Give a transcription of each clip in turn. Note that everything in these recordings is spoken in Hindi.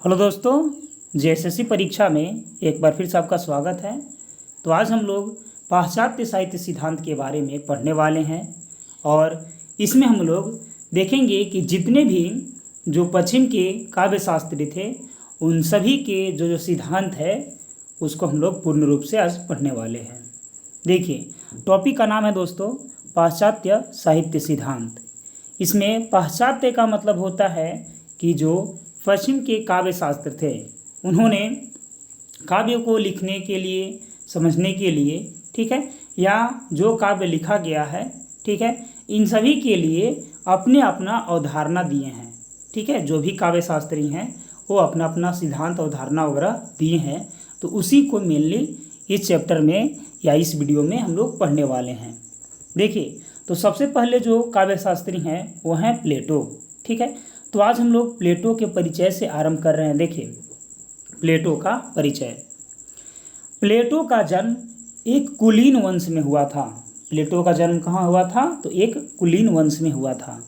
हेलो दोस्तों, जेएसएससी परीक्षा में एक बार फिर से आपका स्वागत है। तो आज हम लोग पाश्चात्य साहित्य सिद्धांत के बारे में पढ़ने वाले हैं और इसमें हम लोग देखेंगे कि जितने भी जो पश्चिम के काव्य शास्त्री थे उन सभी के जो सिद्धांत है उसको हम लोग पूर्ण रूप से आज पढ़ने वाले हैं। देखिए, टॉपिक का नाम है दोस्तों पाश्चात्य साहित्य सिद्धांत। इसमें पाश्चात्य का मतलब होता है कि जो पश्चिम के काव्य शास्त्र थे उन्होंने काव्य को लिखने के लिए, समझने के लिए, ठीक है, या जो काव्य लिखा गया है, ठीक है, इन सभी के लिए अपने अपना अवधारणा दिए हैं। ठीक है, जो भी काव्य शास्त्री हैं वो अपना अपना सिद्धांत अवधारणा वगैरह दिए हैं। तो उसी को मेनली इस चैप्टर में या इस वीडियो में हम लोग पढ़ने वाले हैं। देखिए, तो सबसे पहले जो काव्य शास्त्री हैं वो हैं प्लेटो। ठीक है, तो आज हम लोग प्लेटो के परिचय से आरंभ कर रहे हैं। देखिए, प्लेटो का परिचय। प्लेटो का जन्म एक कुलीन वंश में हुआ था। प्लेटो का जन्म कहाँ हुआ था? तो एक कुलीन वंश में हुआ था।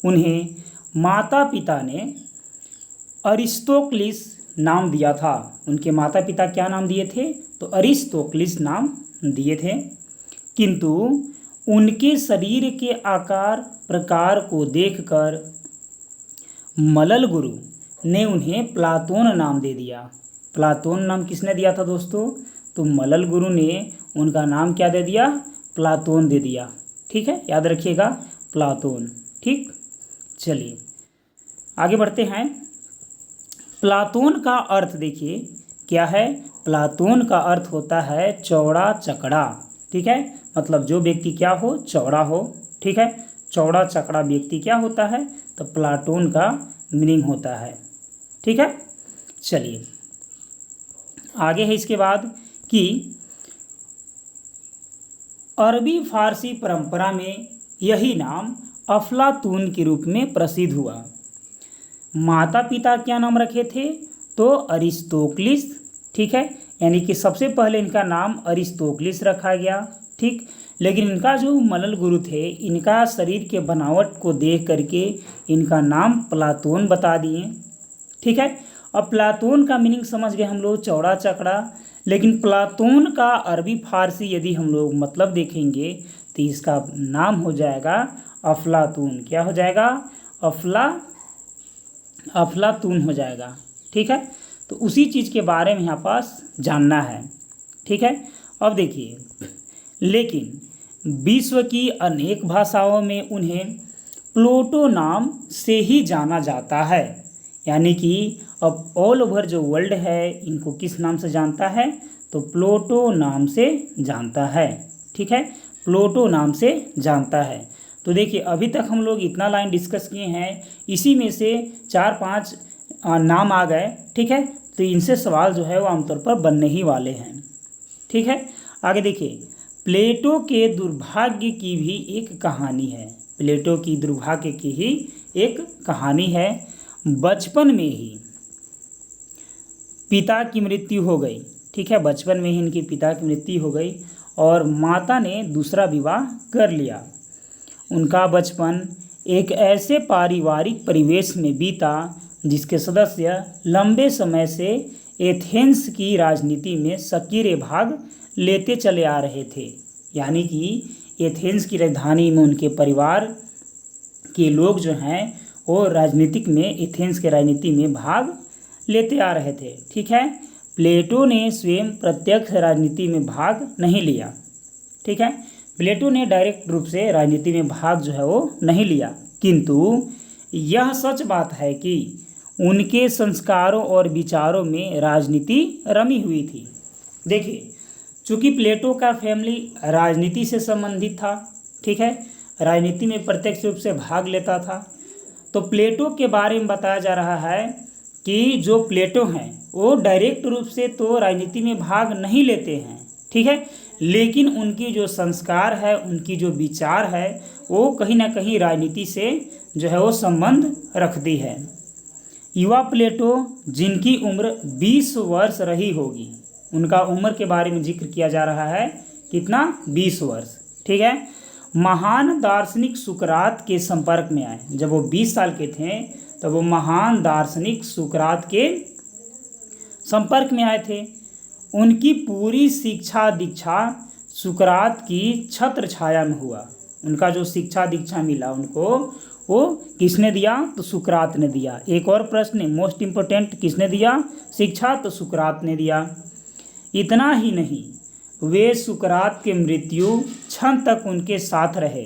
उन्हें माता पिता ने अरिस्तोक्लिस नाम दिया था। उनके माता पिता क्या नाम दिए थे? तो अरिस्तोक्लिस नाम दिए थे। किंतु उनके शरीर के आकार प्रकार को देखकर मलल गुरु ने उन्हें प्लातोन नाम दे दिया। प्लातोन नाम किसने दिया था दोस्तों? तो मलल गुरु ने उनका नाम क्या दे दिया? प्लातोन दे दिया। ठीक है, याद रखिएगा, प्लातोन। ठीक, चलिए आगे बढ़ते हैं। प्लातोन का अर्थ देखिए क्या है। प्लातोन का अर्थ होता है चौड़ा चकड़ा। ठीक है, मतलब जो व्यक्ति क्या हो? चौड़ा हो। ठीक है, चौड़ा चकड़ा व्यक्ति क्या होता है? तो प्लाटोन का मीनिंग होता है। ठीक है, चलिए आगे है इसके बाद कि अरबी फारसी परंपरा में यही नाम अफलातून के रूप में प्रसिद्ध हुआ। माता पिता क्या नाम रखे थे? तो अरिस्तोक्लिस। ठीक है, यानी कि सबसे पहले इनका नाम अरिस्तोक्लिस रखा गया। ठीक, लेकिन इनका जो मलल गुरु थे इनका शरीर के बनावट को देख करके इनका नाम प्लातोन बता दिए। ठीक है, अब प्लातोन का मीनिंग समझ गए हम लोग, चौड़ा चकड़ा। लेकिन प्लातोन का अरबी फारसी यदि हम लोग मतलब देखेंगे तो इसका नाम हो जाएगा अफलातून। क्या हो जाएगा? अफलातून हो जाएगा। ठीक है, तो उसी चीज़ के बारे में यहाँ पास जानना है। ठीक है, अब देखिए, लेकिन विश्व की अनेक भाषाओं में उन्हें प्लूटो नाम से ही जाना जाता है। यानी कि अब ऑल ओवर जो वर्ल्ड है इनको किस नाम से जानता है? तो प्लूटो नाम से जानता है। ठीक है, प्लूटो नाम से जानता है। तो देखिए, अभी तक हम लोग इतना लाइन डिस्कस किए हैं, इसी में से 4-5 नाम आ गए। ठीक है, तो इनसे सवाल जो है वो आमतौर पर बनने ही वाले हैं। ठीक है, आगे देखिए, प्लेटो के दुर्भाग्य की भी एक कहानी है। प्लेटो की दुर्भाग्य की ही एक कहानी है। बचपन में ही पिता की मृत्यु हो गई। ठीक है, बचपन में ही इनके पिता की मृत्यु हो गई और माता ने दूसरा विवाह कर लिया। उनका बचपन एक ऐसे पारिवारिक परिवेश में बीता जिसके सदस्य लंबे समय से एथेंस की राजनीति में सक्रिय भाग लेते चले आ रहे थे। यानी कि एथेंस की राजधानी में उनके परिवार के लोग जो हैं वो राजनीतिक में एथेंस के राजनीति में भाग लेते आ रहे थे। ठीक है, प्लेटो ने स्वयं प्रत्यक्ष राजनीति में भाग नहीं लिया। ठीक है, प्लेटो ने डायरेक्ट रूप से राजनीति में भाग जो है वो नहीं लिया, किंतु यह सच बात है कि उनके संस्कारों और विचारों में राजनीति रमी हुई थी। देखिए, चूँकि प्लेटो का फैमिली राजनीति से संबंधित था, ठीक है, राजनीति में प्रत्यक्ष रूप से भाग लेता था, तो प्लेटो के बारे में बताया जा रहा है कि जो प्लेटो हैं वो डायरेक्ट रूप से तो राजनीति में भाग नहीं लेते हैं। ठीक है, लेकिन उनकी जो संस्कार है, उनकी जो विचार है वो कहीं ना कहीं राजनीति से जो है वो संबंध रखती है। युवा प्लेटो जिनकी उम्र 20 वर्ष रही होगी, उनका उम्र के बारे में जिक्र किया जा रहा है, कितना? 20 वर्ष। ठीक है, महान दार्शनिक सुकरात के संपर्क में आए। जब वो 20 साल के थे तो वो महान दार्शनिक सुकरात के संपर्क में आए थे, उनकी पूरी शिक्षा दीक्षा सुकरात की छत्र छाया में हुआ। उनका जो शिक्षा दीक्षा मिला उनको, वो किसने दिया? तो सुकरात ने दिया। एक और प्रश्न मोस्ट इम्पोर्टेंट, किसने दिया शिक्षा? तो सुकरात ने दिया। इतना ही नहीं, वे सुकरात के मृत्यु क्षण तक उनके साथ रहे।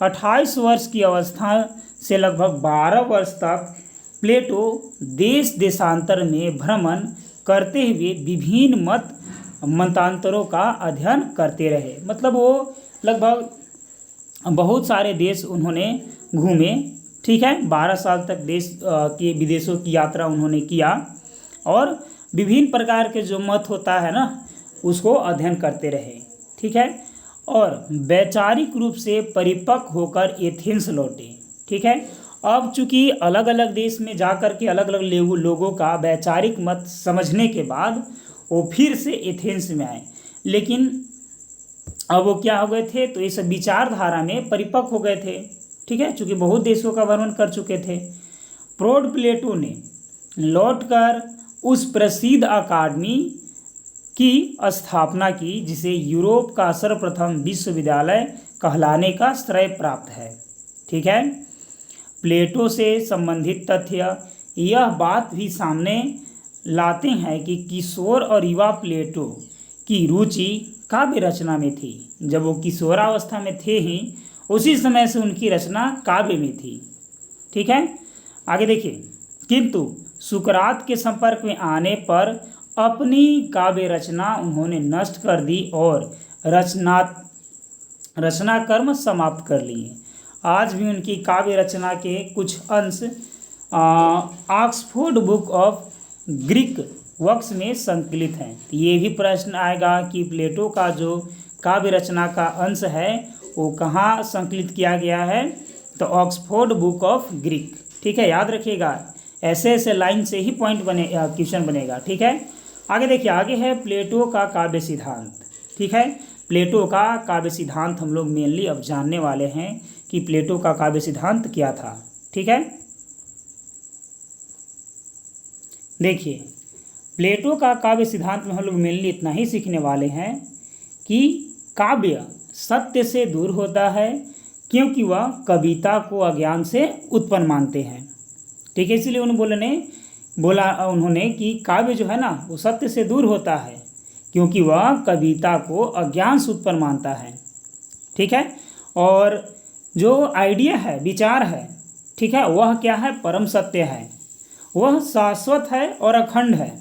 28 वर्ष की अवस्था से लगभग 12 वर्ष तक प्लेटो देश देशांतर में भ्रमण करते हुए विभिन्न मतांतरों का अध्ययन करते रहे। मतलब वो लगभग बहुत सारे देश उन्होंने घूमे, ठीक है। 12 साल तक देश के विदेशों की यात्रा उन्होंने किया और विभिन्न प्रकार के जो मत होता है ना, उसको अध्ययन करते रहे, ठीक है। और वैचारिक रूप से परिपक्व होकर एथेंस लौटे, ठीक है। अब चूंकि अलग अलग देश में जाकर के अलग अलग लोगों का वैचारिक मत समझने के बाद वो फिर से एथेंस में आए, लेकिन अब वो क्या हो गए थे? तो इस विचारधारा में परिपक्व हो गए थे, ठीक है, चूंकि बहुत देशों का भ्रमण कर चुके थे। प्रौढ़ प्लेटो ने लौटकर उस प्रसिद्ध अकादमी की स्थापना की जिसे यूरोप का सर्वप्रथम विश्वविद्यालय कहलाने का श्रेय प्राप्त है, ठीक है। प्लेटो से संबंधित तथ्य यह बात भी सामने लाते हैं कि किशोर और युवा प्लेटो की रुचि काव्य रचना में थी। जब वो किशोरावस्था में थे ही उसी समय से उनकी रचना काव्य में थी, ठीक है। आगे देखिए, किंतु सुकरात के संपर्क में आने पर अपनी काव्य रचना उन्होंने नष्ट कर दी और रचना कर्म समाप्त कर लिए। आज भी उनकी काव्य रचना के कुछ अंश Oxford book of Greek works में संकलित हैं। तो ये भी प्रश्न आएगा कि प्लेटो का जो काव्य रचना का अंश है वो कहाँ संकलित किया गया है? तो ऑक्सफोर्ड बुक ऑफ ग्रीक, ठीक है, याद रखिएगा। ऐसे लाइन से ही पॉइंट बने, क्वेश्चन बनेगा, ठीक है। आगे देखिए, आगे है प्लेटो का काव्य सिद्धांत, ठीक है। प्लेटो का काव्य सिद्धांत हम लोग मेनली अब जानने वाले हैं कि प्लेटो का काव्य सिद्धांत क्या था, ठीक है। देखिए, प्लेटो का काव्य सिद्धांत में हम लोग मेनली इतना ही सीखने वाले हैं कि काव्य सत्य से दूर होता है क्योंकि वह कविता को अज्ञान से उत्पन्न मानते हैं, ठीक है। इसलिए उन्होंने कि काव्य जो है ना वो सत्य से दूर होता है क्योंकि वह कविता को अज्ञान से उत्पन्न मानता है, ठीक है। और जो आइडिया है, विचार है, ठीक है, वह क्या है? परम सत्य है, वह शाश्वत है और अखंड है,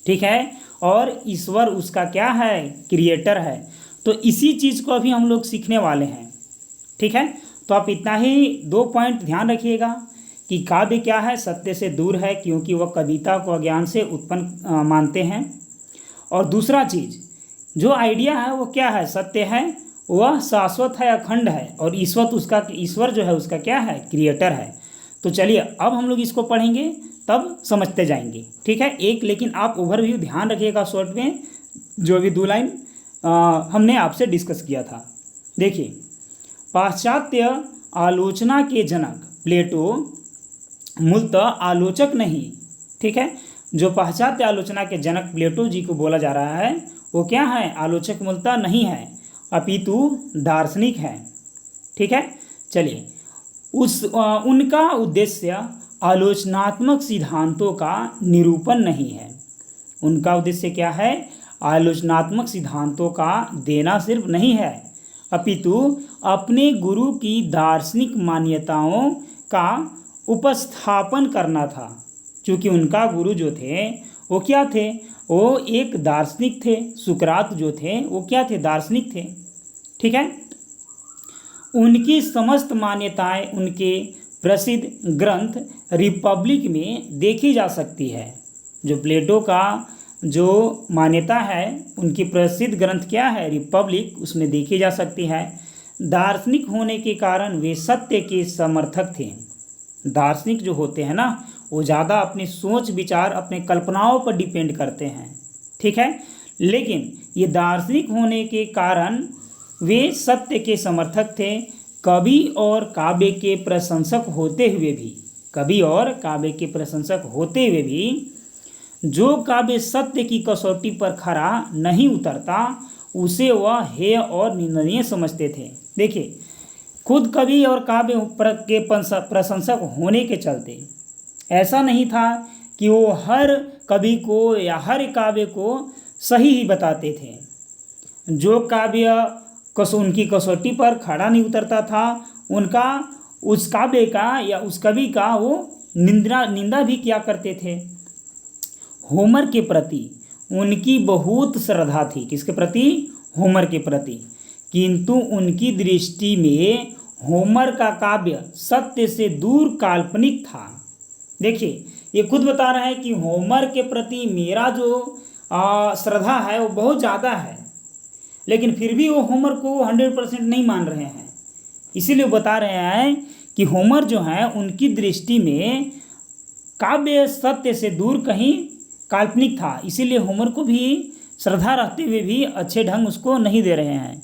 ठीक है। और ईश्वर उसका क्या है? क्रिएटर है। तो इसी चीज़ को अभी हम लोग सीखने वाले हैं, ठीक है। तो आप इतना ही 2 पॉइंट ध्यान रखिएगा कि काव्य क्या है? सत्य से दूर है क्योंकि वह कविता को अज्ञान से उत्पन्न मानते हैं। और दूसरा चीज़, जो आइडिया है वो क्या है? सत्य है, वह शाश्वत है, अखंड है, और ईश्वर जो है उसका क्या है? क्रिएटर है। तो चलिए अब हम लोग इसको पढ़ेंगे तब समझते जाएंगे, ठीक है। एक लेकिन आप ओवरव्यू ध्यान रखिएगा शॉर्ट में, जो भी 2 लाइन हमने आपसे डिस्कस किया था। देखिए, पाश्चात्य आलोचना के जनक प्लेटो मूलतः आलोचक नहीं, ठीक है। जो पाश्चात्य आलोचना के जनक प्लेटो जी को बोला जा रहा है वो क्या है? आलोचक मूलतः नहीं है, अपितु दार्शनिक है, ठीक है। चलिए, उनका उद्देश्य आलोचनात्मक सिद्धांतों का निरूपण नहीं है। उनका उद्देश्य क्या है? आलोचनात्मक सिद्धांतों का देना सिर्फ नहीं है, अपितु अपने गुरु की दार्शनिक मान्यताओं का उपस्थापन करना था। क्योंकि उनका गुरु जो थे वो क्या थे? वो एक दार्शनिक थे। सुकरात जो थे वो क्या थे? दार्शनिक थे, ठीक है। उनकी समस्त मान्यताएं उनके प्रसिद्ध ग्रंथ रिपब्लिक में देखी जा सकती है। जो प्लेटो का जो मान्यता है, उनकी प्रसिद्ध ग्रंथ क्या है? रिपब्लिक, उसमें देखी जा सकती है। दार्शनिक होने के कारण वे सत्य के समर्थक थे। दार्शनिक जो होते हैं ना, वो ज़्यादा अपनी सोच विचार, अपने कल्पनाओं पर डिपेंड करते हैं, ठीक है। लेकिन ये दार्शनिक होने के कारण वे सत्य के समर्थक थे। कवि और काव्य के प्रशंसक होते हुए भी जो काव्य सत्य की कसौटी पर खरा नहीं उतरता उसे वह हेय और निंदनीय समझते थे। देखिए, खुद कवि और काव्य के प्रशंसक होने के चलते ऐसा नहीं था कि वो हर कवि को या हर काव्य को सही ही बताते थे। जो काव्य उनकी कसौटी पर खड़ा नहीं उतरता था, उनका उस काव्य का या उस कवि का वो निंदा भी किया करते थे। होमर के प्रति उनकी बहुत श्रद्धा थी। किसके प्रति? होमर के प्रति। किंतु उनकी दृष्टि में होमर का काव्य सत्य से दूर काल्पनिक था। देखिए, ये खुद बता रहा है कि होमर के प्रति मेरा जो श्रद्धा है वो बहुत ज़्यादा है, लेकिन फिर भी वो होमर को 100% नहीं मान रहे हैं। इसीलिए बता रहे हैं कि होमर जो है उनकी दृष्टि में काव्य सत्य से दूर कहीं काल्पनिक था। इसीलिए होमर को भी श्रद्धा रहते हुए भी अच्छे ढंग उसको नहीं दे रहे हैं।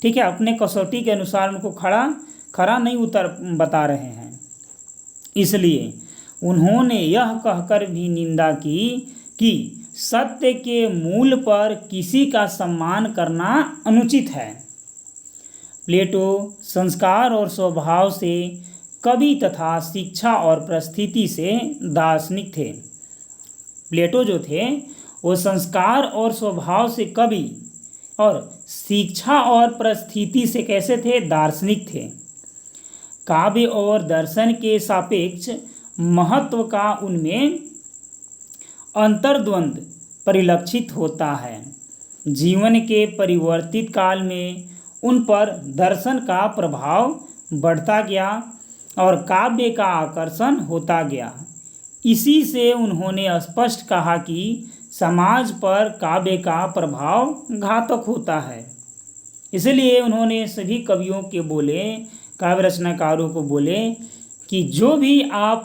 ठीक है, अपने कसौटी के अनुसार उनको खरा नहीं बता रहे हैं। इसलिए उन्होंने यह कहकर भी निंदा की कि सत्य के मूल पर किसी का सम्मान करना अनुचित है। प्लेटो संस्कार और स्वभाव से कवि तथा शिक्षा और परिस्थिति से दार्शनिक थे। प्लेटो जो थे वो संस्कार और स्वभाव से कवि और शिक्षा और परिस्थिति से कैसे थे? दार्शनिक थे। काव्य और दर्शन के सापेक्ष महत्व का उनमें अंतर्द्वंद परिलक्षित होता है। जीवन के परिवर्तित काल में उन पर दर्शन का प्रभाव बढ़ता गया और काव्य का आकर्षण होता गया। इसी से उन्होंने स्पष्ट कहा कि समाज पर काव्य का प्रभाव घातक होता है। इसलिए उन्होंने सभी कवियों के बोले, काव्य रचनाकारों को बोले कि जो भी आप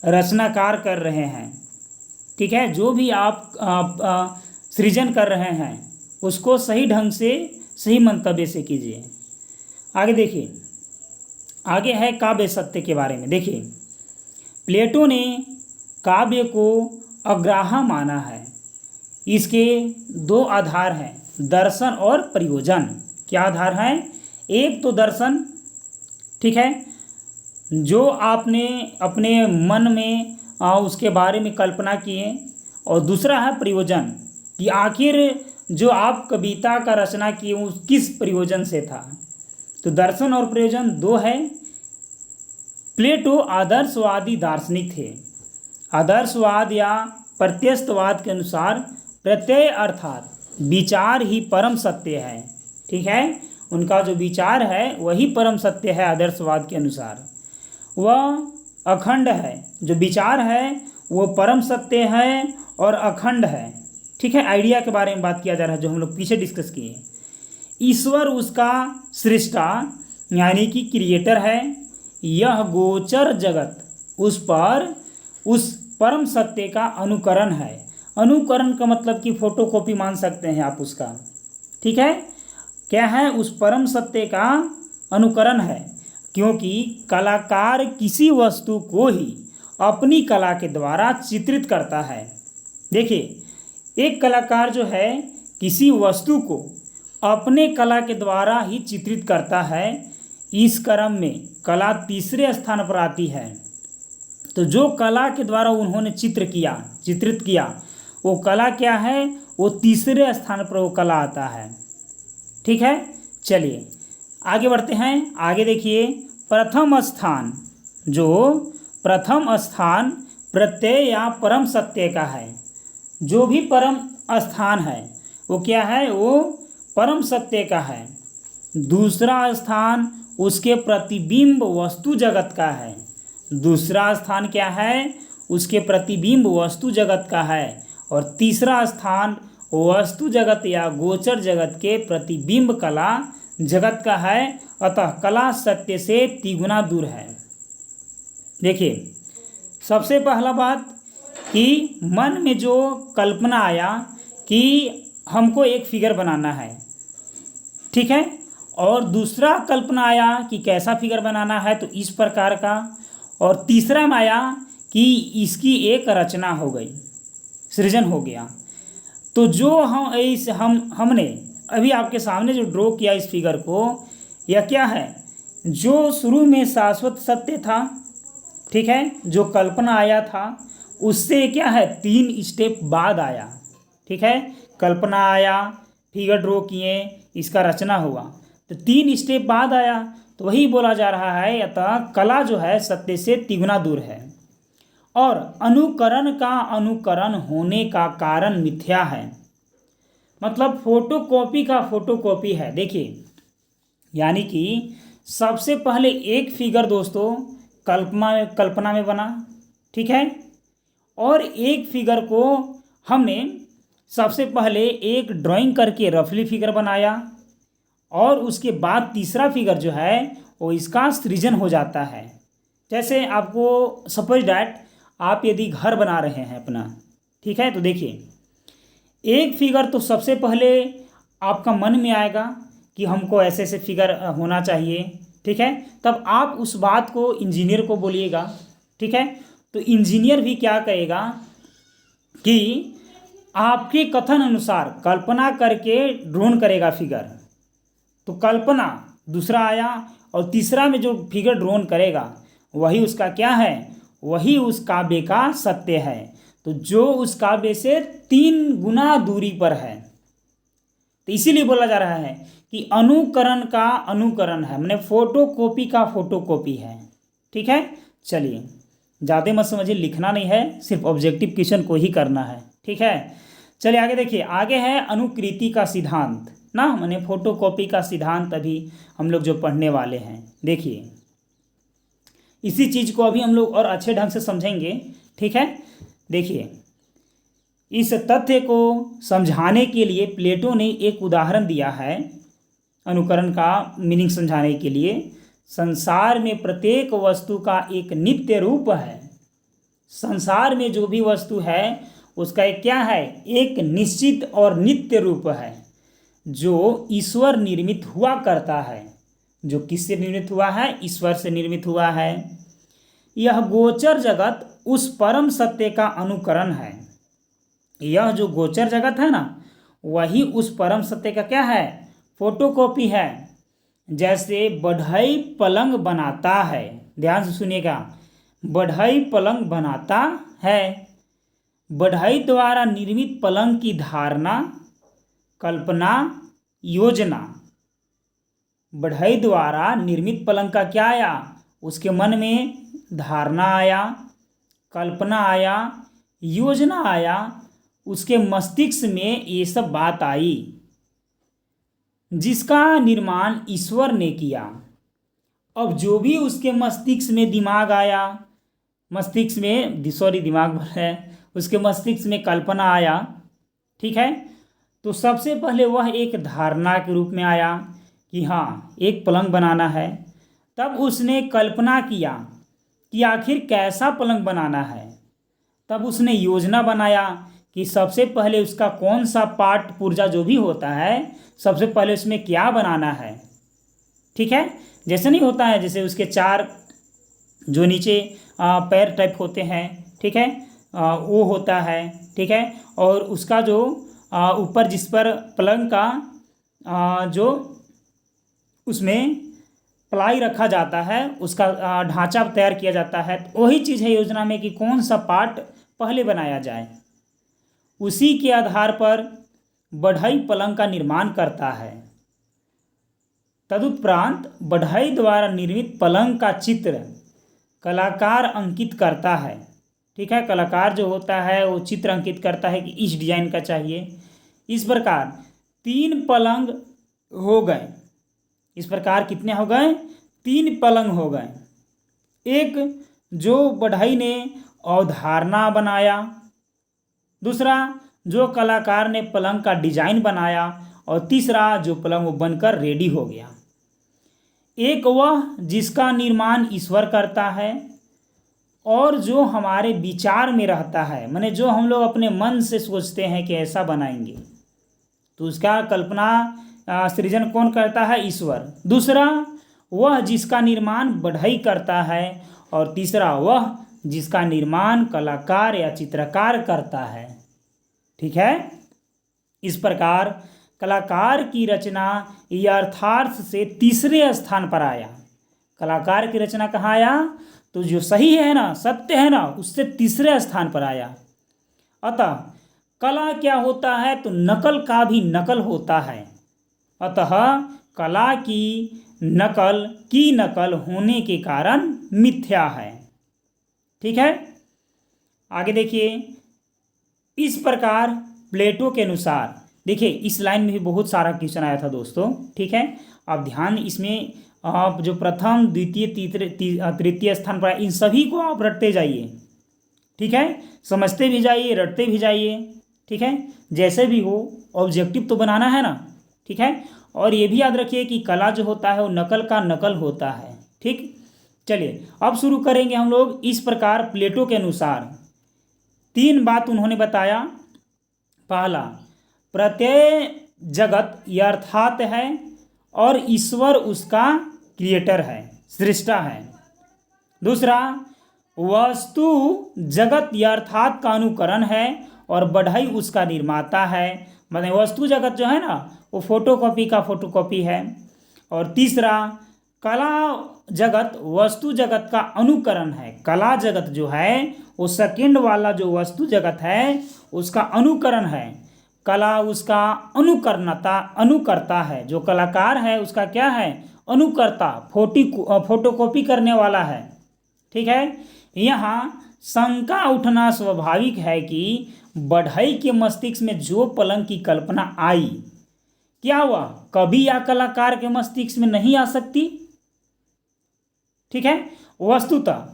रचनाकार कर रहे हैं, ठीक है, जो भी आप सृजन कर रहे हैं उसको सही ढंग से सही मंतव्य से कीजिए। आगे देखिए, आगे है काव्य सत्य के बारे में। देखिए, प्लेटो ने काव्य को अग्राह्य माना है। इसके दो आधार हैं, दर्शन और प्रयोजन। क्या आधार हैं? एक तो दर्शन, ठीक है, जो आपने अपने मन में उसके बारे में कल्पना किए, और दूसरा है प्रयोजन कि आखिर जो आप कविता का रचना किए वो किस प्रयोजन से था। तो दर्शन और प्रयोजन दो है। प्लेटो आदर्शवादी दार्शनिक थे। आदर्शवाद या प्रत्यस्तवाद के अनुसार प्रत्यय अर्थात विचार ही परम सत्य है। ठीक है, उनका जो विचार है वही परम सत्य है। आदर्शवाद के अनुसार वह अखंड है, जो विचार है वो परम सत्य है और अखंड है। ठीक है, आइडिया के बारे में बात किया जा रहा है जो हम लोग पीछे डिस्कस किए। ईश्वर उसका सृष्टा यानी कि क्रिएटर है। यह गोचर जगत उस पर उस परम सत्य का अनुकरण है। अनुकरण का मतलब कि फोटोकॉपी मान सकते हैं आप उसका। ठीक है, क्या है? उस परम सत्य का अनुकरण है, क्योंकि कलाकार किसी वस्तु को ही अपनी कला के द्वारा चित्रित करता है। देखिए, एक कलाकार जो है किसी वस्तु को अपने कला के द्वारा ही चित्रित करता है। इस क्रम में कला तीसरे स्थान पर आती है। तो जो कला के द्वारा उन्होंने चित्रित किया वो कला क्या है? वो तीसरे स्थान पर वो कला आता है। ठीक है, चलिए आगे बढ़ते हैं। आगे देखिए, प्रथम स्थान, जो प्रथम स्थान प्रत्यय या परम सत्य का है। जो भी परम स्थान है वो क्या है? वो परम सत्य का है। दूसरा स्थान उसके प्रतिबिंब वस्तु जगत का है। दूसरा स्थान क्या है? उसके प्रतिबिंब वस्तु जगत का है। और तीसरा स्थान वस्तु जगत या गोचर जगत के प्रतिबिंब कला जगत का है। अतः कला सत्य से तिगुना दूर है। देखिए, सबसे पहला बात कि मन में जो कल्पना आया कि हमको एक फिगर बनाना है, ठीक है, और दूसरा कल्पना आया कि कैसा फिगर बनाना है, तो इस प्रकार का, और तीसरा में आया कि इसकी एक रचना हो गई। सृजन हो गया। तो जो हमने अभी आपके सामने जो ड्रॉ किया इस फिगर को, यह क्या है, जो शुरू में शाश्वत सत्य था, ठीक है, जो कल्पना आया था, उससे क्या है 3 स्टेप बाद आया, ठीक है। कल्पना आया, फिगर ड्रॉ किए, इसका रचना हुआ, तो 3 स्टेप बाद आया। तो वही बोला जा रहा है, अतः कला जो है सत्य से तिगुना दूर है और अनुकरण का अनुकरण होने का कारण मिथ्या है। मतलब फोटोकॉपी का फोटोकॉपी है। देखिए, यानी कि सबसे पहले एक फिगर दोस्तों कल्पना में बना, ठीक है, और एक फिगर को हमने सबसे पहले एक ड्राइंग करके रफली फिगर बनाया और उसके बाद तीसरा फिगर जो है वो इसका सृजन हो जाता है। जैसे आपको सपोज डैट आप यदि घर बना रहे हैं अपना, ठीक है, तो देखिए एक फिगर तो सबसे पहले आपका मन में आएगा कि हमको ऐसे ऐसे फिगर होना चाहिए, ठीक है। तब आप उस बात को इंजीनियर को बोलिएगा, ठीक है। तो इंजीनियर भी क्या कहेगा कि आपके कथन अनुसार कल्पना करके ड्रोन करेगा फिगर। तो कल्पना दूसरा आया और तीसरा में जो फिगर ड्रोन करेगा वही उसका क्या है, वही उस काव्य का सत्य है। तो जो उस काव्य से 3 गुना दूरी पर है। तो इसीलिए बोला जा रहा है कि अनुकरण का अनुकरण है, मैंने फोटोकॉपी का फोटोकॉपी है, ठीक है। चलिए ज़्यादा मत समझिए, लिखना नहीं है, सिर्फ ऑब्जेक्टिव क्वेश्चन को ही करना है, ठीक है। चलिए आगे देखिए, आगे है अनुकृति का सिद्धांत ना, मैंने फोटोकॉपी का सिद्धांत अभी हम लोग जो पढ़ने वाले हैं। देखिए इसी चीज़ को अभी हम लोग और अच्छे ढंग से समझेंगे, ठीक है। देखिए इस तथ्य को समझाने के लिए प्लेटो ने एक उदाहरण दिया है अनुकरण का मीनिंग समझाने के लिए। संसार में प्रत्येक वस्तु का एक नित्य रूप है। संसार में जो भी वस्तु है उसका एक क्या है, एक निश्चित और नित्य रूप है जो ईश्वर निर्मित हुआ करता है। जो किससे निर्मित हुआ है, ईश्वर से निर्मित हुआ है। यह गोचर जगत उस परम सत्य का अनुकरण है। यह जो गोचर जगत है ना, वही उस परम सत्य का क्या है, फोटोकॉपी है। जैसे बढ़ई पलंग बनाता है, ध्यान से सुनिएगा, बढ़ई पलंग बनाता है। बढ़ई द्वारा निर्मित पलंग की धारणा, कल्पना, योजना। बढ़ई द्वारा निर्मित पलंग का क्या आया, उसके मन में धारणा आया, कल्पना आया, योजना आया, उसके मस्तिष्क में ये सब बात आई, जिसका निर्माण ईश्वर ने किया। अब जो भी उसके मस्तिष्क में दिमाग आया, मस्तिष्क में दिमाग है, उसके मस्तिष्क में कल्पना आया, ठीक है। तो सबसे पहले वह एक धारणा के रूप में आया कि हाँ एक पलंग बनाना है। तब उसने कल्पना किया कि आखिर कैसा पलंग बनाना है। तब उसने योजना बनाया कि सबसे पहले उसका कौन सा पार्ट पुर्जा जो भी होता है, सबसे पहले उसमें क्या बनाना है, ठीक है। जैसे नहीं होता है, जैसे उसके 4 जो नीचे पैर टाइप होते हैं, ठीक है, वो होता है, ठीक है। और उसका जो ऊपर जिस पर पलंग का जो उसमें प्लाई रखा जाता है, उसका ढांचा तैयार किया जाता है। तो वही चीज़ है योजना में कि कौन सा पार्ट पहले बनाया जाए। उसी के आधार पर बढ़ई पलंग का निर्माण करता है। तदुपरांत बढ़ई द्वारा निर्मित पलंग का चित्र कलाकार अंकित करता है, ठीक है। कलाकार जो होता है वो चित्र अंकित करता है कि इस डिजाइन का चाहिए। इस प्रकार 3 पलंग हो गए। इस प्रकार कितने हो गए, 3 पलंग हो गए। एक जो बढ़ई ने अवधारणा बनाया, दूसरा जो कलाकार ने पलंग का डिजाइन बनाया, और तीसरा जो पलंग वो बनकर रेडी हो गया। एक वह जिसका निर्माण ईश्वर करता है, और जो हमारे विचार में रहता है, माने जो हम लोग अपने मन से सोचते हैं कि ऐसा बनाएंगे, तो उसका कल्पना सृजन कौन करता है, ईश्वर। दूसरा वह जिसका निर्माण बढ़ई करता है, और तीसरा वह जिसका निर्माण कलाकार या चित्रकार करता है। ठीक है। इस प्रकार कलाकार की रचना यथार्थ से तीसरे स्थान पर आया। कलाकार की रचना कहाँ आया? तो जो सही है ना, सत्य है ना, उससे तीसरे स्थान पर आया। अतः कला क्या होता है? तो नकल का भी नकल होता है। अतः कला की नकल होने के कारण मिथ्या है। ठीक है, आगे देखिए। इस प्रकार प्लेटो के अनुसार, देखिए इस लाइन में भी बहुत सारा क्वेश्चन आया था दोस्तों। ठीक है, आप ध्यान इसमें आप जो प्रथम द्वितीय तृतीय स्थान पर इन सभी को आप रटते जाइए। ठीक है, समझते भी जाइए, रटते भी जाइए। ठीक है, जैसे भी हो ऑब्जेक्टिव तो बनाना है ना। ठीक है, और ये भी याद रखिए कि कला जो होता है वो नकल का नकल होता है। ठीक, चलिए अब शुरू करेंगे हम लोग। इस प्रकार प्लेटो के अनुसार 3 बात उन्होंने बताया। पहला, प्रत्यय जगत यथार्थ है और ईश्वर उसका क्रिएटर है, सृष्टा है। दूसरा, वस्तु जगत यथार्थ का अनुकरण है और बढ़ई उसका निर्माता है। मतलब वस्तु जगत जो है ना वो फोटोकॉपी का फोटोकॉपी है। और तीसरा, कला जगत वस्तु जगत का अनुकरण है। कला जगत जो है वो सेकंड वाला जो वस्तु जगत है उसका अनुकरण है। कला उसका अनुकर्ता है। जो कलाकार है उसका क्या है? अनुकर्ता, फोटोकॉपी करने वाला है। ठीक है, यहाँ शंका उठना स्वाभाविक है कि बढ़ई के मस्तिष्क में जो पलंग की कल्पना आई, क्या हुआ? कवि या कलाकार के मस्तिष्क में नहीं आ सकती। ठीक है, वस्तुतः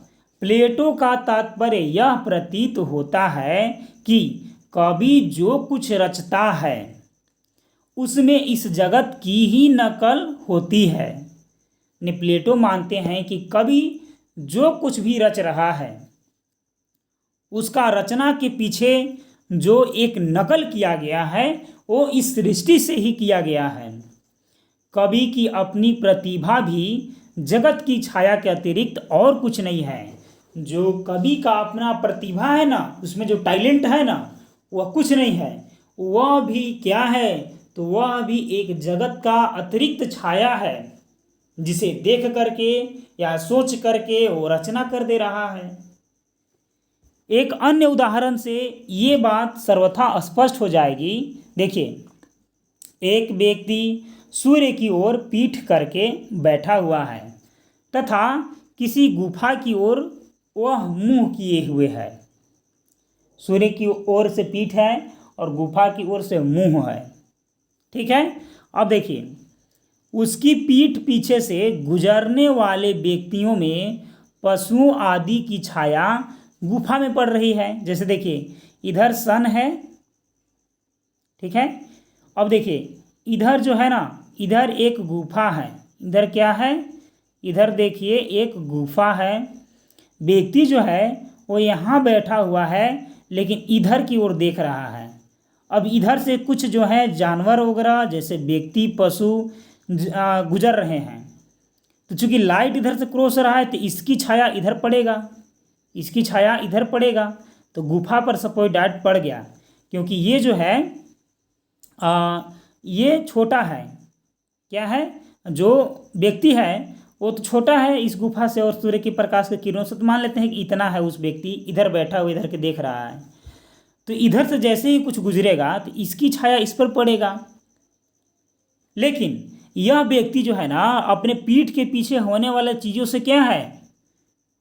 प्लेटो का तात्पर्य यह प्रतीत होता है कि कवि जो कुछ रचता है उसमें इस जगत की ही नकल होती है। प्लेटो मानते हैं कि कवि जो कुछ भी रच रहा है उसका रचना के पीछे जो एक नकल किया गया है वो इस सृष्टि से ही किया गया है। कवि की अपनी प्रतिभा भी जगत की छाया के अतिरिक्त और कुछ नहीं है। जो कवि का अपना प्रतिभा है ना, उसमें जो टैलेंट है ना, वह कुछ नहीं है। वह भी क्या है? तो वह भी एक जगत का अतिरिक्त छाया है जिसे देख करके या सोच करके वो रचना कर दे रहा है। एक अन्य उदाहरण से ये बात सर्वथा स्पष्ट हो जाएगी। देखिए, एक व्यक्ति सूर्य की ओर पीठ करके बैठा हुआ है तथा किसी गुफा की ओर वह मुंह किए हुए है। सूर्य की ओर से पीठ है और गुफा की ओर से मुंह है। ठीक है, अब देखिए उसकी पीठ पीछे से गुजरने वाले व्यक्तियों में पशुओं आदि की छाया गुफा में पड़ रही है। जैसे देखिए इधर सन है। ठीक है, अब देखिए इधर जो है ना, इधर एक गुफा है। इधर क्या है? इधर देखिए एक गुफा है। व्यक्ति जो है वो यहाँ बैठा हुआ है लेकिन इधर की ओर देख रहा है। अब इधर से कुछ जो है जानवर वगैरह जैसे व्यक्ति पशु गुजर रहे हैं। तो चूंकि लाइट इधर से क्रॉस रहा है तो इसकी छाया इधर पड़ेगा, इसकी छाया इधर पड़ेगा, तो गुफा पर सपोज डायरेक्ट पड़ गया। क्योंकि ये जो है ये छोटा है। क्या है? जो व्यक्ति है वो तो छोटा है इस गुफा से और सूर्य के प्रकाश के किरणों से, तो मान लेते हैं कि इतना है। उस व्यक्ति इधर बैठा हुआ इधर के देख रहा है, तो इधर से जैसे ही कुछ गुजरेगा तो इसकी छाया इस पर पड़ेगा। लेकिन यह व्यक्ति जो है ना अपने पीठ के पीछे होने वाले चीज़ों से क्या है?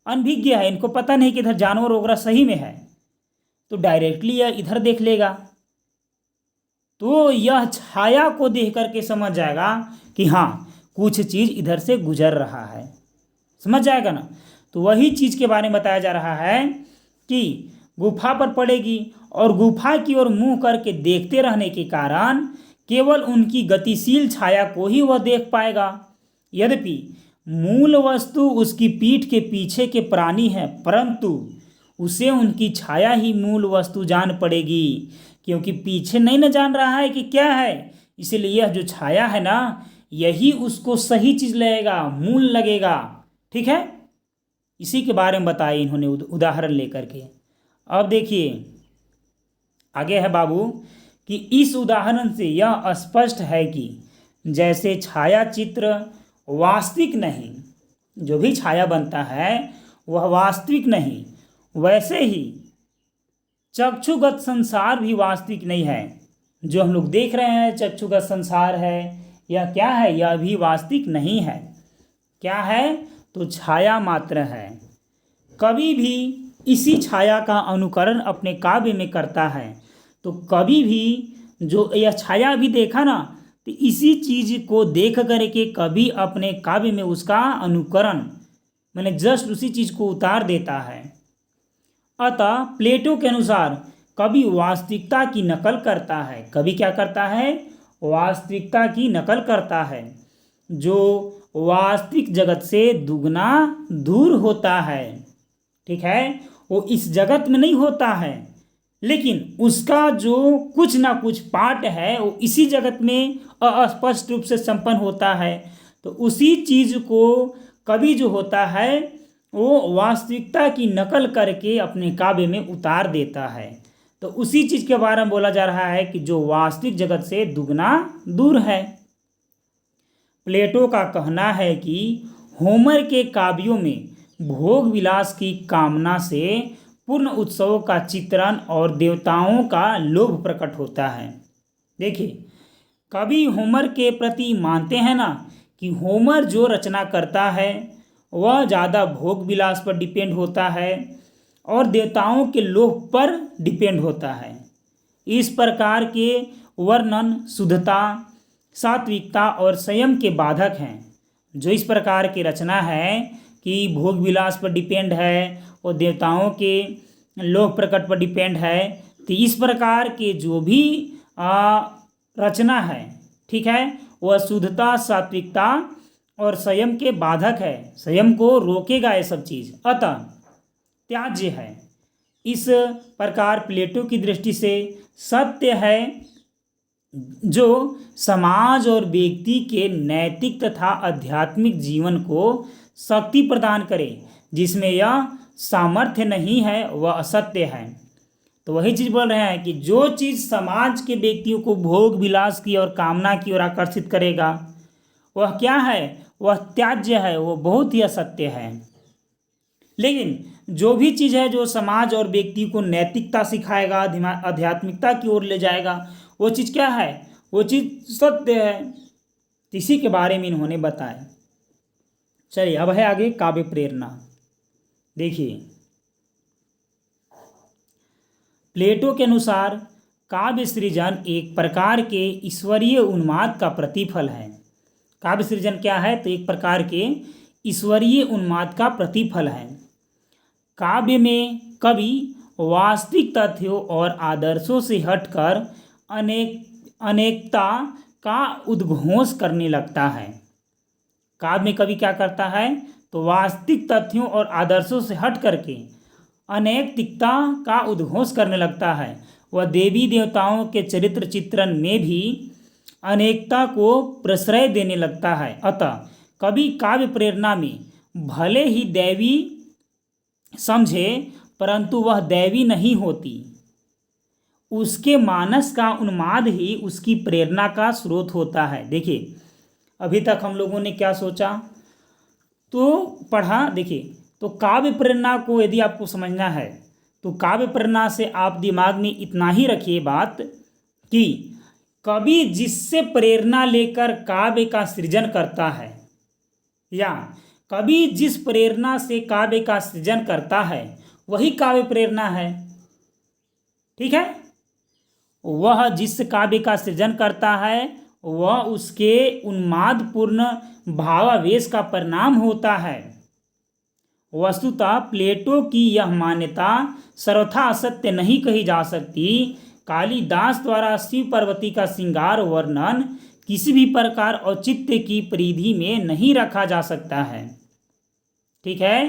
अनभिज्ञ है। इनको पता नहीं कि इधर जानवर वगैरह सही में है, तो डायरेक्टली यह इधर देख लेगा। तो यह छाया को देख करके समझ जाएगा कि हाँ कुछ चीज़ इधर से गुजर रहा है। समझ जाएगा ना। तो वही चीज़ के बारे में बताया जा रहा है कि गुफा पर पड़ेगी और गुफा की ओर मुंह करके देखते रहने के कारण केवल उनकी गतिशील छाया को ही वह देख पाएगा। यद्यपि मूल वस्तु उसकी पीठ के पीछे के प्राणी है, परंतु उसे उनकी छाया ही मूल वस्तु जान पड़ेगी, क्योंकि पीछे नहीं न जान रहा है कि क्या है। इसलिए यह जो छाया है ना यही उसको सही चीज़ लगेगा, मूल लगेगा। ठीक है, इसी के बारे में बताया इन्होंने उदाहरण लेकर के। अब देखिए आगे है बाबू कि इस उदाहरण से यह स्पष्ट है कि जैसे छाया चित्र वास्तविक नहीं, जो भी छाया बनता है वह वास्तविक नहीं, वैसे ही चक्षुगत संसार भी वास्तविक नहीं है। जो हम लोग देख रहे हैं चक्षुगत संसार है, यह क्या है? यह भी वास्तविक नहीं है। क्या है? तो छाया मात्र है। कभी भी इसी छाया का अनुकरण अपने काव्य में करता है, तो कभी भी जो यह छाया भी देखा ना, तो इसी चीज को देख करके कभी अपने काव्य में उसका अनुकरण मैंने जस्ट उसी चीज को उतार देता है। अतः प्लेटो के अनुसार कभी वास्तविकता की नकल करता है, कभी क्या करता है? वास्तविकता की नकल करता है, जो वास्तविक जगत से दुगना दूर होता है। ठीक है, वो इस जगत में नहीं होता है, लेकिन उसका जो कुछ ना कुछ पार्ट है वो इसी जगत में अस्पष्ट रूप से संपन्न होता है। तो उसी चीज को कवि जो होता है वो वास्तविकता की नकल करके अपने काव्य में उतार देता है। तो उसी चीज के बारे में बोला जा रहा है कि जो वास्तविक जगत से दुगना दूर है। प्लेटो का कहना है कि होमर के काव्यों में भोग विलास की कामना से पूर्ण उत्सवों का चित्रण और देवताओं का लोभ प्रकट होता है। देखिए, कवि होमर के प्रति मानते हैं ना कि होमर जो रचना करता है वह ज़्यादा भोग विलास पर डिपेंड होता है और देवताओं के लोभ पर डिपेंड होता है। इस प्रकार के वर्णन शुद्धता, सात्विकता और संयम के बाधक हैं। जो इस प्रकार की रचना है कि भोग विलास पर डिपेंड है और देवताओं के लोभ प्रकट पर डिपेंड है, तो इस प्रकार के जो भी रचना है, ठीक है, वह शुद्धता, सात्विकता और संयम के बाधक है। संयम को रोकेगा ये सब चीज़, अतः त्याज्य है। इस प्रकार प्लेटो की दृष्टि से सत्य है जो समाज और व्यक्ति के नैतिक तथा आध्यात्मिक जीवन को शक्ति प्रदान करे। जिसमें यह सामर्थ्य नहीं है वह असत्य है। तो वही चीज़ बोल रहे हैं कि जो चीज़ समाज के व्यक्तियों को भोग विलास की और कामना की ओर आकर्षित करेगा वह क्या है? वह त्याज्य है, वो बहुत ही असत्य है। लेकिन जो भी चीज़ है जो समाज और व्यक्ति को नैतिकता सिखाएगा, आध्यात्मिकता की ओर ले जाएगा, वो चीज़ क्या है? वो चीज़ सत्य है। इसी के बारे में इन्होंने बताया। चलिए अब है आगे काव्य प्रेरणा। देखिए, प्लेटो के अनुसार काव्य सृजन एक प्रकार के ईश्वरीय उन्माद का प्रतिफल है। काव्य सृजन क्या है? तो एक प्रकार के ईश्वरीय उन्माद का प्रतिफल है। काव्य में कवि वास्तविक तथ्यों और आदर्शों से हटकर अनेकता का उद्घोष करने लगता है। काव्य में कवि क्या करता है? तो वास्तविक तथ्यों और आदर्शों से हट करके अनैतिकता का उद्घोष करने लगता है। वह देवी देवताओं के चरित्र चित्रण में भी अनेकता को प्रश्रय देने लगता है। अतः कवि काव्य प्रेरणा में भले ही दैवी समझे, परंतु वह दैवी नहीं होती। उसके मानस का उन्माद ही उसकी प्रेरणा का स्रोत होता है। देखिए, अभी तक हम लोगों ने क्या सोचा तो पढ़ा। देखिए, तो काव्य प्रेरणा को यदि आपको समझना है तो काव्य प्रेरणा से आप दिमाग में इतना ही रखिए बात कि कवि जिससे प्रेरणा लेकर काव्य का सृजन करता है या कवि जिस प्रेरणा से काव्य का सृजन करता है वही काव्य प्रेरणा है। ठीक है, वह जिस काव्य का सृजन करता है वह उसके उन्मादपूर्ण भावावेश का परिणाम होता है। वस्तुतः प्लेटो की यह मान्यता सर्वथा असत्य नहीं कही जा सकती। कालिदास द्वारा शिव पार्वती का श्रृंगार वर्णन किसी भी प्रकार औचित्य की परिधि में नहीं रखा जा सकता है। ठीक है,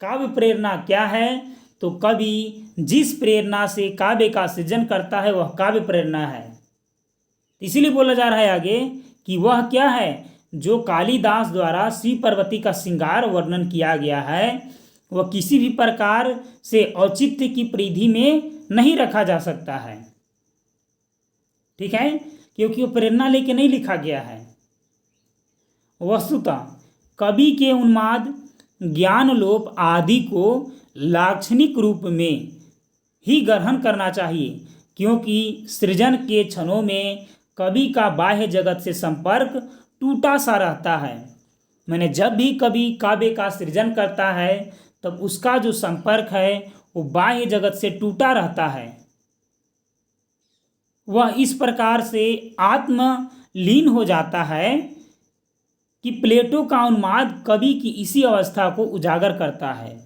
काव्य प्रेरणा क्या है? तो कवि जिस प्रेरणा से काव्य का सृजन करता है वह काव्य प्रेरणा है। इसीलिए बोला जा रहा है आगे कि वह क्या है? जो कालिदास द्वारा शिव पार्वती का श्रृंगार वर्णन किया गया है वह किसी भी प्रकार से औचित्य की परिधि में नहीं रखा जा सकता है। ठीक है, क्योंकि वो प्रेरणा लेके नहीं लिखा गया है। वस्तुतः कवि के उन्माद, ज्ञानलोप आदि को लाक्षणिक रूप में ही ग्रहण करना चाहिए, क्योंकि सृजन के क्षणों में कवि का बाह्य जगत से संपर्क टूटा सा रहता है। मैंने जब भी कवि काव्य का सृजन करता है तब उसका जो संपर्क है वो बाह्य जगत से टूटा रहता है। वह इस प्रकार से आत्मलीन हो जाता है कि प्लेटो का उन्माद कवि की इसी अवस्था को उजागर करता है।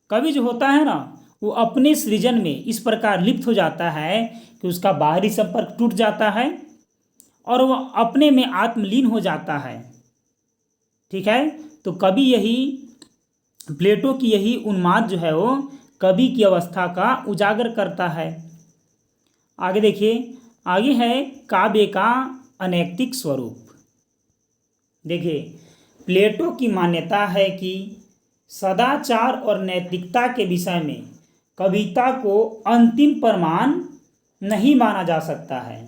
कवि जो होता है ना, वो अपने सृजन में इस प्रकार लिप्त हो जाता है कि उसका बाहरी संपर्क टूट जाता है और वह अपने में आत्मलीन हो जाता है। ठीक है, तो कवि यही प्लेटो की यही उन्माद जो है वो कवि की अवस्था का उजागर करता है। आगे देखिए, आगे है काव्य का अनैतिक स्वरूप। देखिए, प्लेटो की मान्यता है कि सदाचार और नैतिकता के विषय में कविता को अंतिम प्रमाण नहीं माना जा सकता है।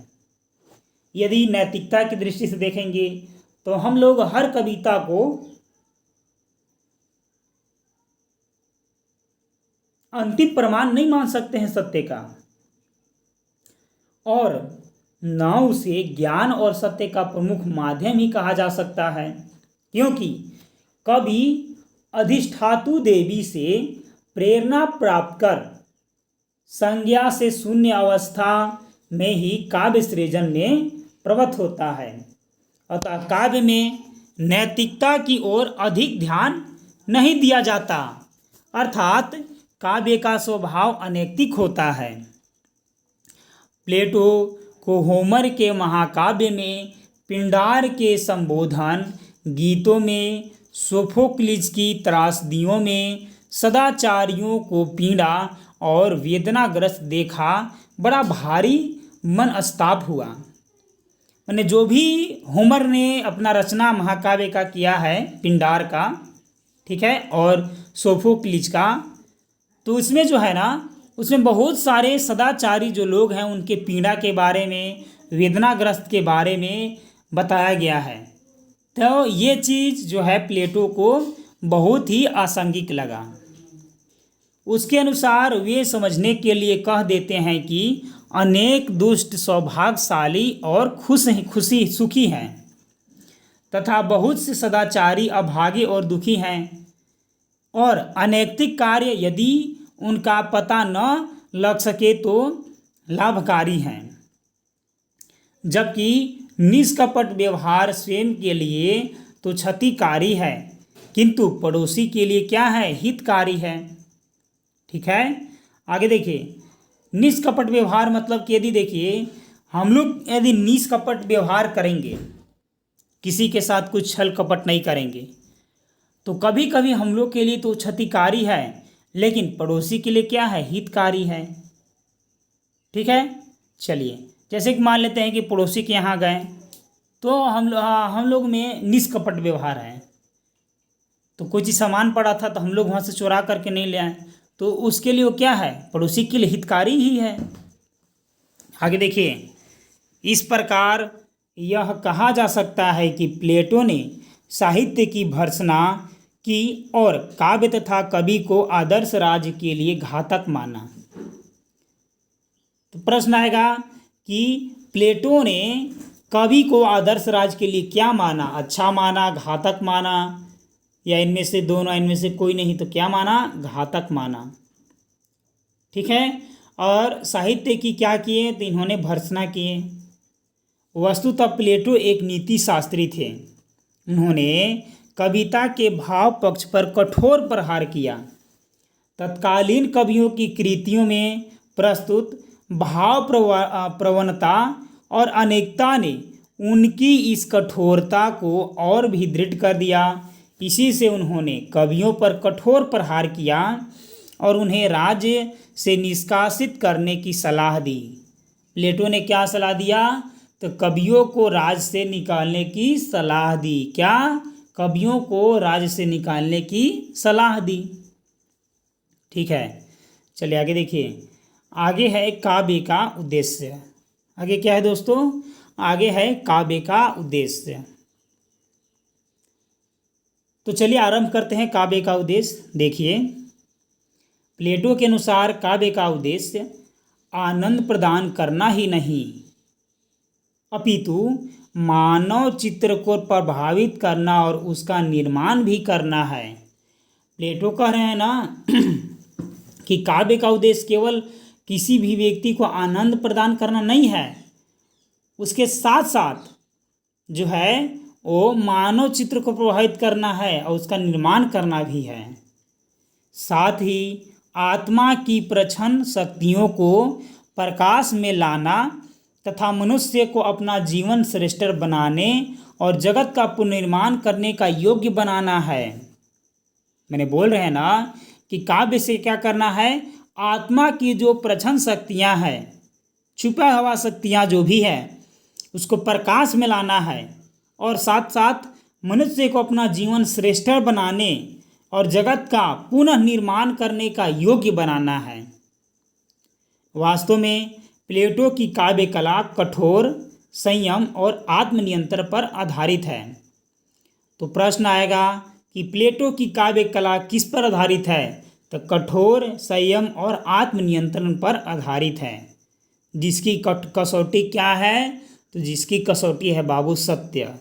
यदि नैतिकता की दृष्टि से देखेंगे तो हम लोग हर कविता को अंतिम प्रमाण नहीं मान सकते हैं सत्य का, और न उसे ज्ञान और सत्य का प्रमुख माध्यम ही कहा जा सकता है, क्योंकि कवि अधिष्ठातु देवी से प्रेरणा प्राप्त कर संज्ञा से शून्य अवस्था में ही काव्य सृजन में प्रवृत्त होता है। अतः काव्य में नैतिकता की ओर अधिक ध्यान नहीं दिया जाता, अर्थात काव्य का स्वभाव अनैतिक होता है। प्लेटो को होमर के महाकाव्य में पिंडार के संबोधन, गीतों में सोफोक्लिस की त्रासदियों में सदाचारियों को पीड़ा और वेदनाग्रस्त देखा बड़ा भारी मनस्ताप हुआ। मैंने जो भी होमर ने अपना रचना महाकाव्य का किया है, पिंडार का, ठीक है, और सोफोक्लिस का, तो उसमें जो है ना, उसमें बहुत सारे सदाचारी जो लोग हैं उनके पीड़ा के बारे में, वेदनाग्रस्त के बारे में बताया गया है। तो ये चीज़ जो है प्लेटो को बहुत ही आसंगिक लगा। उसके अनुसार वे समझने के लिए कह देते हैं कि अनेक दुष्ट सौभाग्यशाली और खुशी सुखी हैं तथा बहुत से सदाचारी अभागे और दुखी हैं, और अनैतिक कार्य यदि उनका पता न लग सके तो लाभकारी हैं, जबकि निष्कपट व्यवहार स्वयं के लिए तो क्षतिकारी है किंतु पड़ोसी के लिए क्या है, हितकारी है। ठीक है, आगे देखिए, निष्कपट व्यवहार मतलब कि यदि देखिए हम लोग यदि निष्कपट व्यवहार करेंगे, किसी के साथ कुछ छल कपट नहीं करेंगे, तो कभी कभी हम लोग के लिए तो क्षतिकारी है, लेकिन पड़ोसी के लिए क्या है, हितकारी है। ठीक है, चलिए, जैसे कि मान लेते हैं कि पड़ोसी के यहाँ गए तो हम लोग में निष्कपट व्यवहार है, तो कोई चीज़ सामान पड़ा था तो हम लोग वहाँ से चुरा करके नहीं ले आए, तो उसके लिए वो क्या है, पड़ोसी के लिए हितकारी ही है। आगे देखिए, इस प्रकार यह कहा जा सकता है कि प्लेटो ने साहित्य की भर्त्सना की और काव्य तथा कवि को आदर्श राज्य के लिए घातक माना। तो प्रश्न आएगा कि प्लेटो ने कवि को आदर्श राज्य के लिए क्या माना, अच्छा माना, घातक माना, या इनमें से दोनों, इनमें से कोई नहीं, तो क्या माना, घातक माना। ठीक है, और साहित्य की क्या किए, तो इन्होंने भर्त्सना किए। वस्तुतः प्लेटो एक नीति शास्त्री थे। उन्होंने कविता के भाव पक्ष पर कठोर प्रहार किया। तत्कालीन कवियों की कृतियों में प्रस्तुत भाव प्रवणता और अनेकता ने उनकी इस कठोरता को और भी दृढ़ कर दिया। इसी से उन्होंने कवियों पर कठोर प्रहार किया और उन्हें राज्य से निष्कासित करने की सलाह दी। प्लेटो ने क्या सलाह दिया, तो कवियों को राज्य से निकालने की सलाह दी। क्या, कवियों को राज्य से निकालने की सलाह दी। ठीक है, चलिए आगे देखिए, आगे है काव्य का उद्देश्य। आगे क्या है दोस्तों? आगे है काव्य का उद्देश्य। तो चलिए आरंभ करते हैं काव्य का उद्देश्य। देखिए, प्लेटो के अनुसार काव्य का उद्देश्य आनंद प्रदान करना ही नहीं, अपितु मानव चित्र को प्रभावित करना और उसका निर्माण भी करना है। प्लेटो कह रहे हैं ना कि काव्य का उद्देश्य केवल किसी भी व्यक्ति को आनंद प्रदान करना नहीं है, उसके साथ साथ जो है वो मानव चित्र को प्रभावित करना है और उसका निर्माण करना भी है। साथ ही आत्मा की प्रच्छन्न शक्तियों को प्रकाश में लाना तथा मनुष्य को अपना जीवन श्रेष्ठ बनाने और जगत का पुनर्निर्माण करने का योग्य बनाना है। मैंने बोल रहे हैं ना कि काव्य से क्या करना है, आत्मा की जो प्रच्छन्न शक्तियाँ हैं, छुपा हुआ शक्तियाँ जो भी है, उसको प्रकाश में लाना है और साथ साथ मनुष्य को अपना जीवन श्रेष्ठ बनाने और जगत का पुनः निर्माण करने का योग्य बनाना है। वास्तव में प्लेटो की काव्य कला कठोर संयम और आत्मनियंत्रण पर आधारित है। तो प्रश्न आएगा कि प्लेटो की काव्य कला किस पर आधारित है? तो कठोर संयम और आत्मनियंत्रण पर आधारित है। जिसकी कसौटी क्या है? तो जिसकी कसौटी है बाबू सत्य।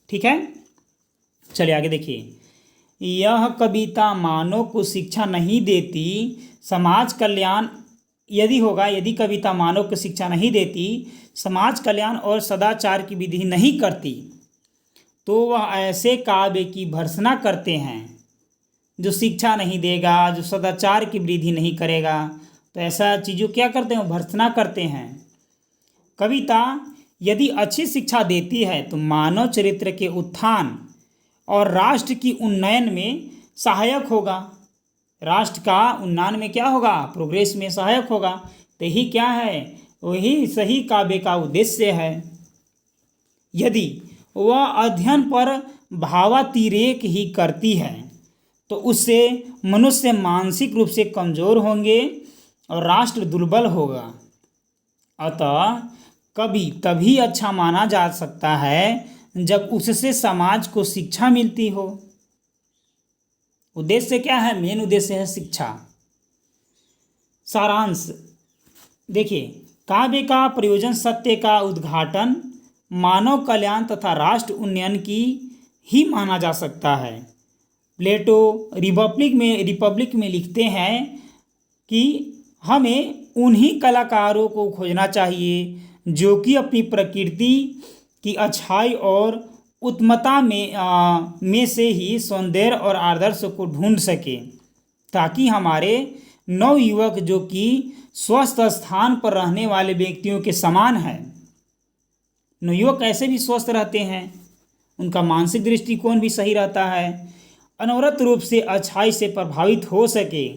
ठीक है, चलिए आगे देखिए, यह कविता मानव को शिक्षा नहीं देती, समाज कल्याण यदि कविता मानव को शिक्षा नहीं देती, समाज कल्याण और सदाचार की विधि नहीं करती, तो वह ऐसे काव्य की भर्त्सना करते हैं जो शिक्षा नहीं देगा, जो सदाचार की वृद्धि नहीं करेगा। तो ऐसा चीज़ों क्या करते हैं? भर्त्सना करते हैं। कविता यदि अच्छी शिक्षा देती है तो मानव चरित्र के उत्थान और राष्ट्र की उन्नयन में सहायक होगा। राष्ट्र का उन्नयन में क्या होगा? प्रोग्रेस में सहायक होगा। तो यही क्या है? वही सही काव्य का उद्देश्य है। यदि वह अध्ययन पर भावातिरेक ही करती है तो उससे मनुष्य मानसिक रूप से कमजोर होंगे और राष्ट्र दुर्बल होगा। अतः कवि तभी अच्छा माना जा सकता है जब उससे समाज को शिक्षा मिलती हो। उद्देश्य क्या है? मेन उद्देश्य है शिक्षा। सारांश देखिए, काव्य का प्रयोजन सत्य का उद्घाटन, मानव कल्याण तथा राष्ट्र उन्नयन की ही माना जा सकता है। प्लेटो रिपब्लिक में लिखते हैं कि हमें उन्हीं कलाकारों को खोजना चाहिए जो कि अपनी प्रकृति की अच्छाई और उत्तमता में से ही सौंदर्य और आदर्श को ढूंढ सके, ताकि हमारे नवयुवक जो कि स्वस्थ स्थान पर रहने वाले व्यक्तियों के समान है। नवयुवक ऐसे भी स्वस्थ रहते हैं, उनका मानसिक दृष्टिकोण भी सही रहता है, अनवरत रूप से अच्छाई से प्रभावित हो सके।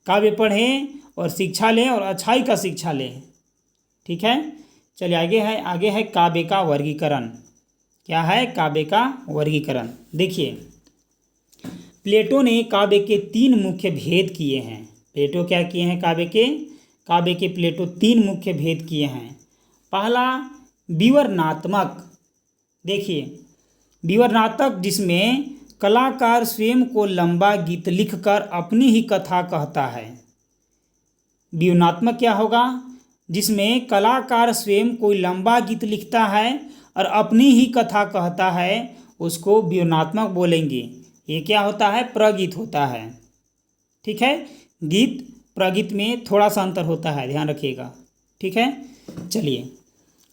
काव्य पढ़ें और शिक्षा लें और अच्छाई का शिक्षा लें। ठीक है, चलिए आगे है काव्य का वर्गीकरण। क्या है? काव्य का वर्गीकरण। देखिए, प्लेटो ने काव्य के 3 मुख्य भेद किए हैं। प्लेटो क्या किए हैं? काव्य के प्लेटो 3 मुख्य भेद किए हैं। पहला विवरणात्मक। देखिए, विवरणात्मक जिसमें कलाकार स्वयं को लंबा गीत लिखकर अपनी ही कथा कहता है। विवरणात्मक क्या होगा? जिसमें कलाकार स्वयं कोई लंबा गीत लिखता है और अपनी ही कथा कहता है, उसको विवरणात्मक बोलेंगे। ये क्या होता है? प्रगीत होता है। ठीक है, गीत प्रगीत में थोड़ा सा अंतर होता है, ध्यान रखिएगा। ठीक है, चलिए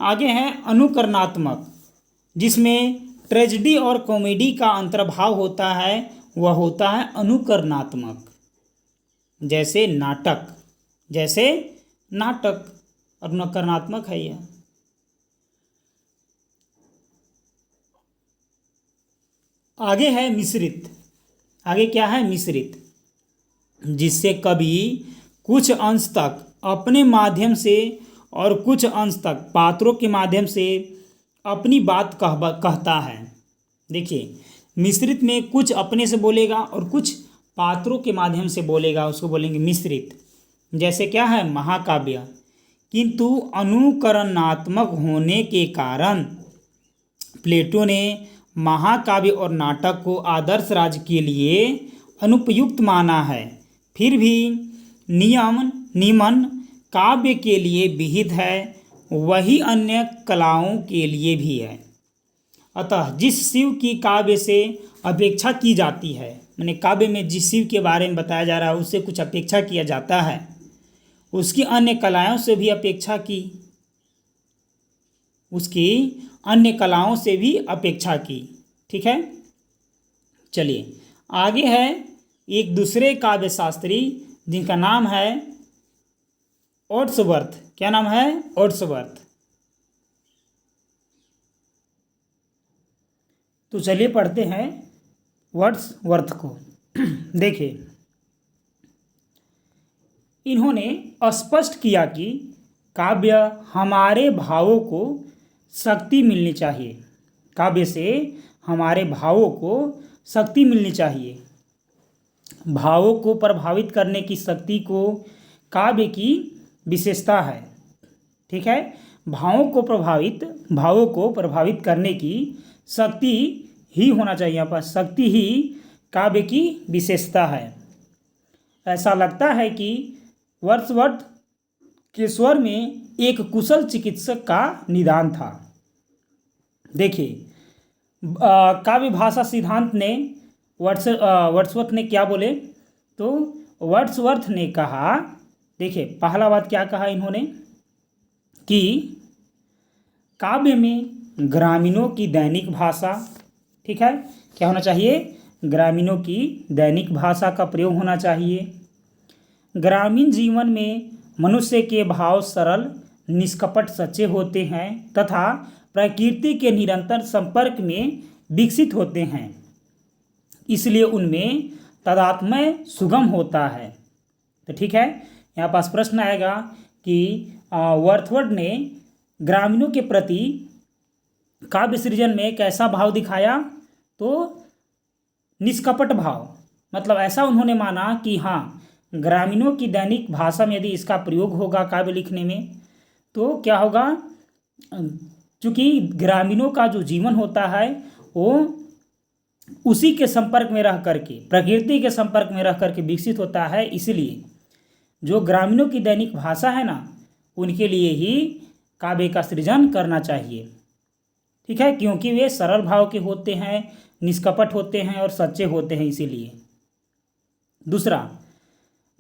आगे है अनुकरणात्मक, जिसमें ट्रेजेडी और कॉमेडी का अंतर्भाव होता है, वह होता है अनुकरणात्मक। जैसे नाटक अनुकरणात्मक है यह। आगे है मिश्रित। आगे क्या है? मिश्रित, जिससे कवि कुछ अंश तक अपने माध्यम से और कुछ अंश तक पात्रों के माध्यम से अपनी बात कहता है। देखिए, मिश्रित में कुछ अपने से बोलेगा और कुछ पात्रों के माध्यम से बोलेगा, उसको बोलेंगे मिश्रित। जैसे क्या है महाकाव्य, किंतु अनुकरणात्मक होने के कारण प्लेटो ने महाकाव्य और नाटक को आदर्श राज्य के लिए अनुपयुक्त माना है। फिर भी नियमन काव्य के लिए विहित है, वही अन्य कलाओं के लिए भी है। अतः जिस शिव की काव्य से अपेक्षा की जाती है, मैंने काव्य में जिस शिव के बारे में बताया जा रहा है उससे कुछ अपेक्षा किया जाता है, उसकी अन्य कलाओं से भी अपेक्षा की, उसकी अन्य कलाओं से भी अपेक्षा की। ठीक है, चलिए आगे है एक दूसरे काव्य शास्त्री जिनका नाम है वर्ड्सवर्थ। क्या नाम है? वर्ड्सवर्थ। तो चलिए पढ़ते हैं वर्ड्सवर्थ को। देखिए, इन्होंने स्पष्ट किया कि काव्य हमारे भावों को शक्ति मिलनी चाहिए, काव्य से हमारे भावों को शक्ति मिलनी चाहिए। भावों को प्रभावित करने की शक्ति को काव्य की विशेषता है। ठीक है, भावों को प्रभावित करने की शक्ति ही होना चाहिए, यहाँ पर शक्ति ही काव्य की विशेषता है। ऐसा लगता है कि वर्ड्सवर्थ के स्वर में एक कुशल चिकित्सक का निदान था। देखिए, काव्य भाषा सिद्धांत ने वर्ड्सवर्थ ने क्या बोले, तो वर्ड्सवर्थ ने कहा, देखिए पहला बात क्या कहा इन्होंने कि काव्य में ग्रामीणों की दैनिक भाषा, ठीक है, क्या होना चाहिए? ग्रामीणों की दैनिक भाषा का प्रयोग होना चाहिए। ग्रामीण जीवन में मनुष्य के भाव सरल, निष्कपट, सच्चे होते हैं तथा प्रकृति के निरंतर संपर्क में विकसित होते हैं, इसलिए उनमें तादात्म्य सुगम होता है। तो ठीक है, यहाँ पास प्रश्न आएगा कि वर्ड्सवर्थ ने ग्रामीणों के प्रति काव्य सृजन में कैसा भाव दिखाया, तो निष्कपट भाव, मतलब ऐसा उन्होंने माना कि हाँ, ग्रामीणों की दैनिक भाषा में यदि इसका प्रयोग होगा काव्य लिखने में तो क्या होगा, चूँकि ग्रामीणों का जो जीवन होता है वो उसी के संपर्क में रह करके, प्रकृति के संपर्क में रह करके विकसित होता है, इसलिए जो ग्रामीणों की दैनिक भाषा है ना, उनके लिए ही काव्य का सृजन करना चाहिए। ठीक है, क्योंकि वे सरल भाव के होते हैं, निष्कपट होते हैं और सच्चे होते हैं, इसीलिए। दूसरा,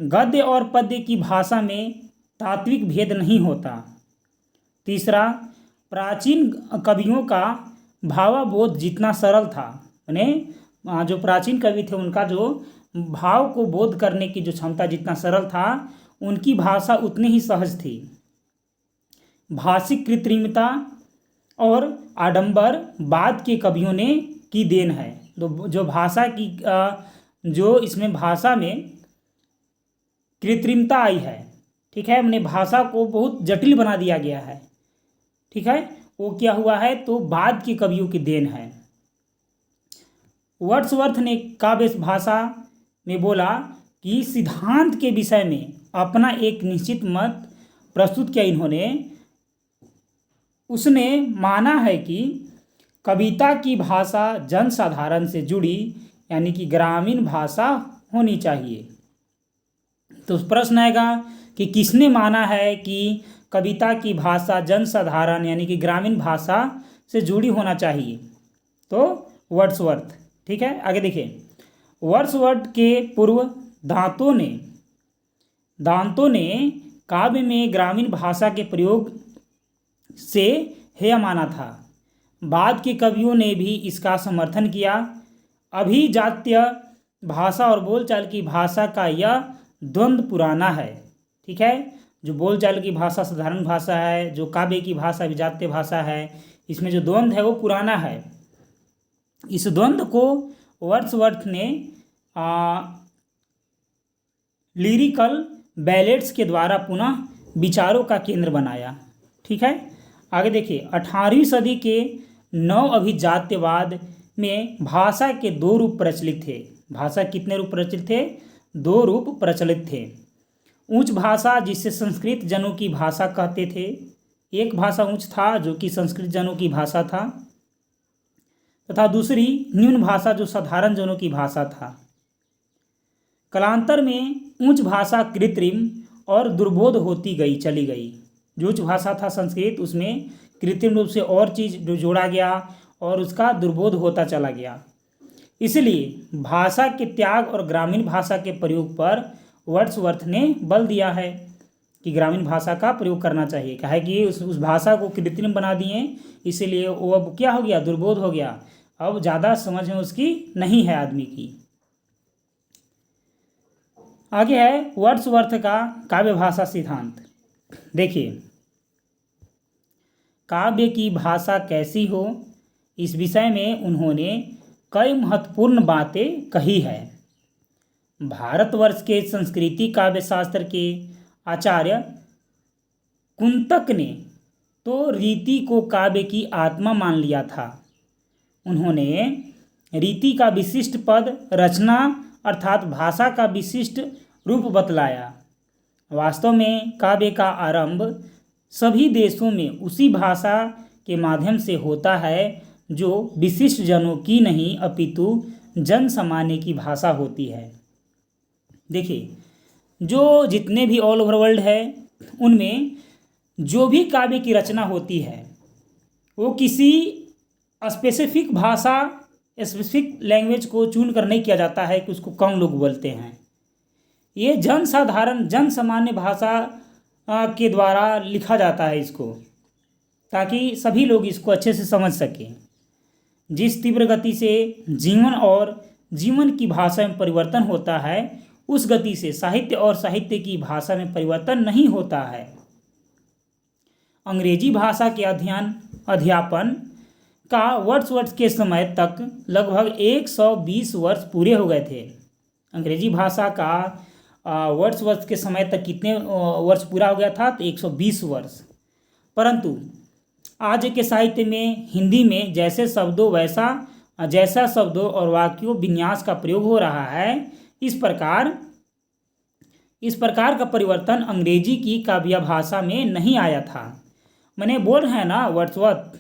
गद्य और पद्य की भाषा में तात्विक भेद नहीं होता। तीसरा, प्राचीन कवियों का भावाबोध जितना सरल था, यानी जो प्राचीन कवि थे उनका जो भाव को बोध करने की जो क्षमता जितना सरल था, उनकी भाषा उतनी ही सहज थी। भाषिक कृत्रिमता और आडंबर बाद के कवियों ने की देन है। तो जो भाषा की जो इसमें भाषा में कृत्रिमता आई है, ठीक है, हमने भाषा को बहुत जटिल बना दिया गया है, ठीक है, वो क्या हुआ है, तो बाद के कवियों की देन है। वर्ड्सवर्थ ने काव्य भाषा में बोला कि सिद्धांत के विषय में अपना एक निश्चित मत प्रस्तुत किया इन्होंने। उसने माना है कि कविता की भाषा जनसाधारण से जुड़ी, यानी कि ग्रामीण भाषा होनी चाहिए। तो प्रश्न आएगा कि किसने माना है कि कविता की भाषा जनसाधारण यानी कि ग्रामीण भाषा से जुड़ी होना चाहिए, तो वर्ड्सवर्थ। ठीक है, आगे देखिए, वर्ड्सवर्थ के पूर्व दांतों ने काव्य में ग्रामीण भाषा के प्रयोग से हेय माना था। बाद के कवियों ने भी इसका समर्थन किया। अभिजात्य भाषा और बोलचाल की भाषा का यह द्वंद्व पुराना है। ठीक है, जो बोलचाल की भाषा साधारण भाषा है, जो काव्य की भाषा अभिजात्य भाषा है, इसमें जो द्वंद्व है वो पुराना है। इस द्वंद्व को वर्ड्सवर्थ ने लिरिकल बैलेट्स के द्वारा पुनः विचारों का केंद्र बनाया। ठीक है, आगे देखिए, 18वीं सदी के नव अभिजात्यवाद में भाषा के दो रूप प्रचलित थे। भाषा कितने रूप प्रचलित थे? दो रूप प्रचलित थे। उच्च भाषा जिसे संस्कृत जनों की भाषा कहते थे, एक भाषा उच्च था जो कि संस्कृत जनों की भाषा था, तथा दूसरी निम्न भाषा जो साधारण जनों की भाषा था। कालांतर में उच्च भाषा कृत्रिम और दुर्बोध होती गई चली गई। जो उच्च भाषा था संस्कृत, उसमें कृत्रिम रूप से और चीज़ जोड़ा गया और उसका दुर्बोध होता चला गया। इसलिए भाषा के त्याग और ग्रामीण भाषा के प्रयोग पर वर्ड्सवर्थ ने बल दिया है कि ग्रामीण भाषा का प्रयोग करना चाहिए। कहा है कि उस भाषा को कृत्रिम बना दिए, इसीलिए वो अब क्या हो गया, दुर्बोध हो गया, अब ज़्यादा समझ में उसकी नहीं है आदमी की। आगे है वर्ड्सवर्थ का काव्य भाषा सिद्धांत। देखिए, काव्य की भाषा कैसी हो, इस विषय में उन्होंने कई महत्वपूर्ण बातें कही है। भारतवर्ष के संस्कृति काव्य शास्त्र के आचार्य कुंतक ने तो रीति को काव्य की आत्मा मान लिया था। उन्होंने रीति का विशिष्ट पद रचना अर्थात भाषा का विशिष्ट रूप बतलाया। वास्तव में काव्य का आरंभ सभी देशों में उसी भाषा के माध्यम से होता है जो विशिष्ट जनों की नहीं अपितु जन सामान्य की भाषा होती है। देखिए, जो जितने भी ऑल ओवर वर्ल्ड है उनमें जो भी काव्य की रचना होती है वो किसी स्पेसिफिक भाषा, स्पेसिफिक लैंग्वेज को चुन कर नहीं किया जाता है कि उसको कम लोग बोलते हैं। ये जन साधारण जन सामान्य भाषा के द्वारा लिखा जाता है इसको, ताकि सभी लोग इसको अच्छे से समझ सकें। जिस तीव्र गति से जीवन और जीवन की भाषा में परिवर्तन होता है, उस गति से साहित्य और साहित्य की भाषा में परिवर्तन नहीं होता है। अंग्रेजी भाषा के अध्यापन का वर्ड्सवर्थ के समय तक लगभग 120 वर्ष पूरे हो गए थे। अंग्रेजी भाषा का वर्ड्सवर्थ के समय तक कितने वर्ष पूरा हो गया था, तो 120 वर्ष। परंतु आज के साहित्य में हिंदी में जैसा शब्दों और वाक्यों विन्यास का प्रयोग हो रहा है, इस प्रकार का परिवर्तन अंग्रेजी की काव्य भाषा में नहीं आया था। मैंने बोल रहे हैं ना वर्ड्सवर्थ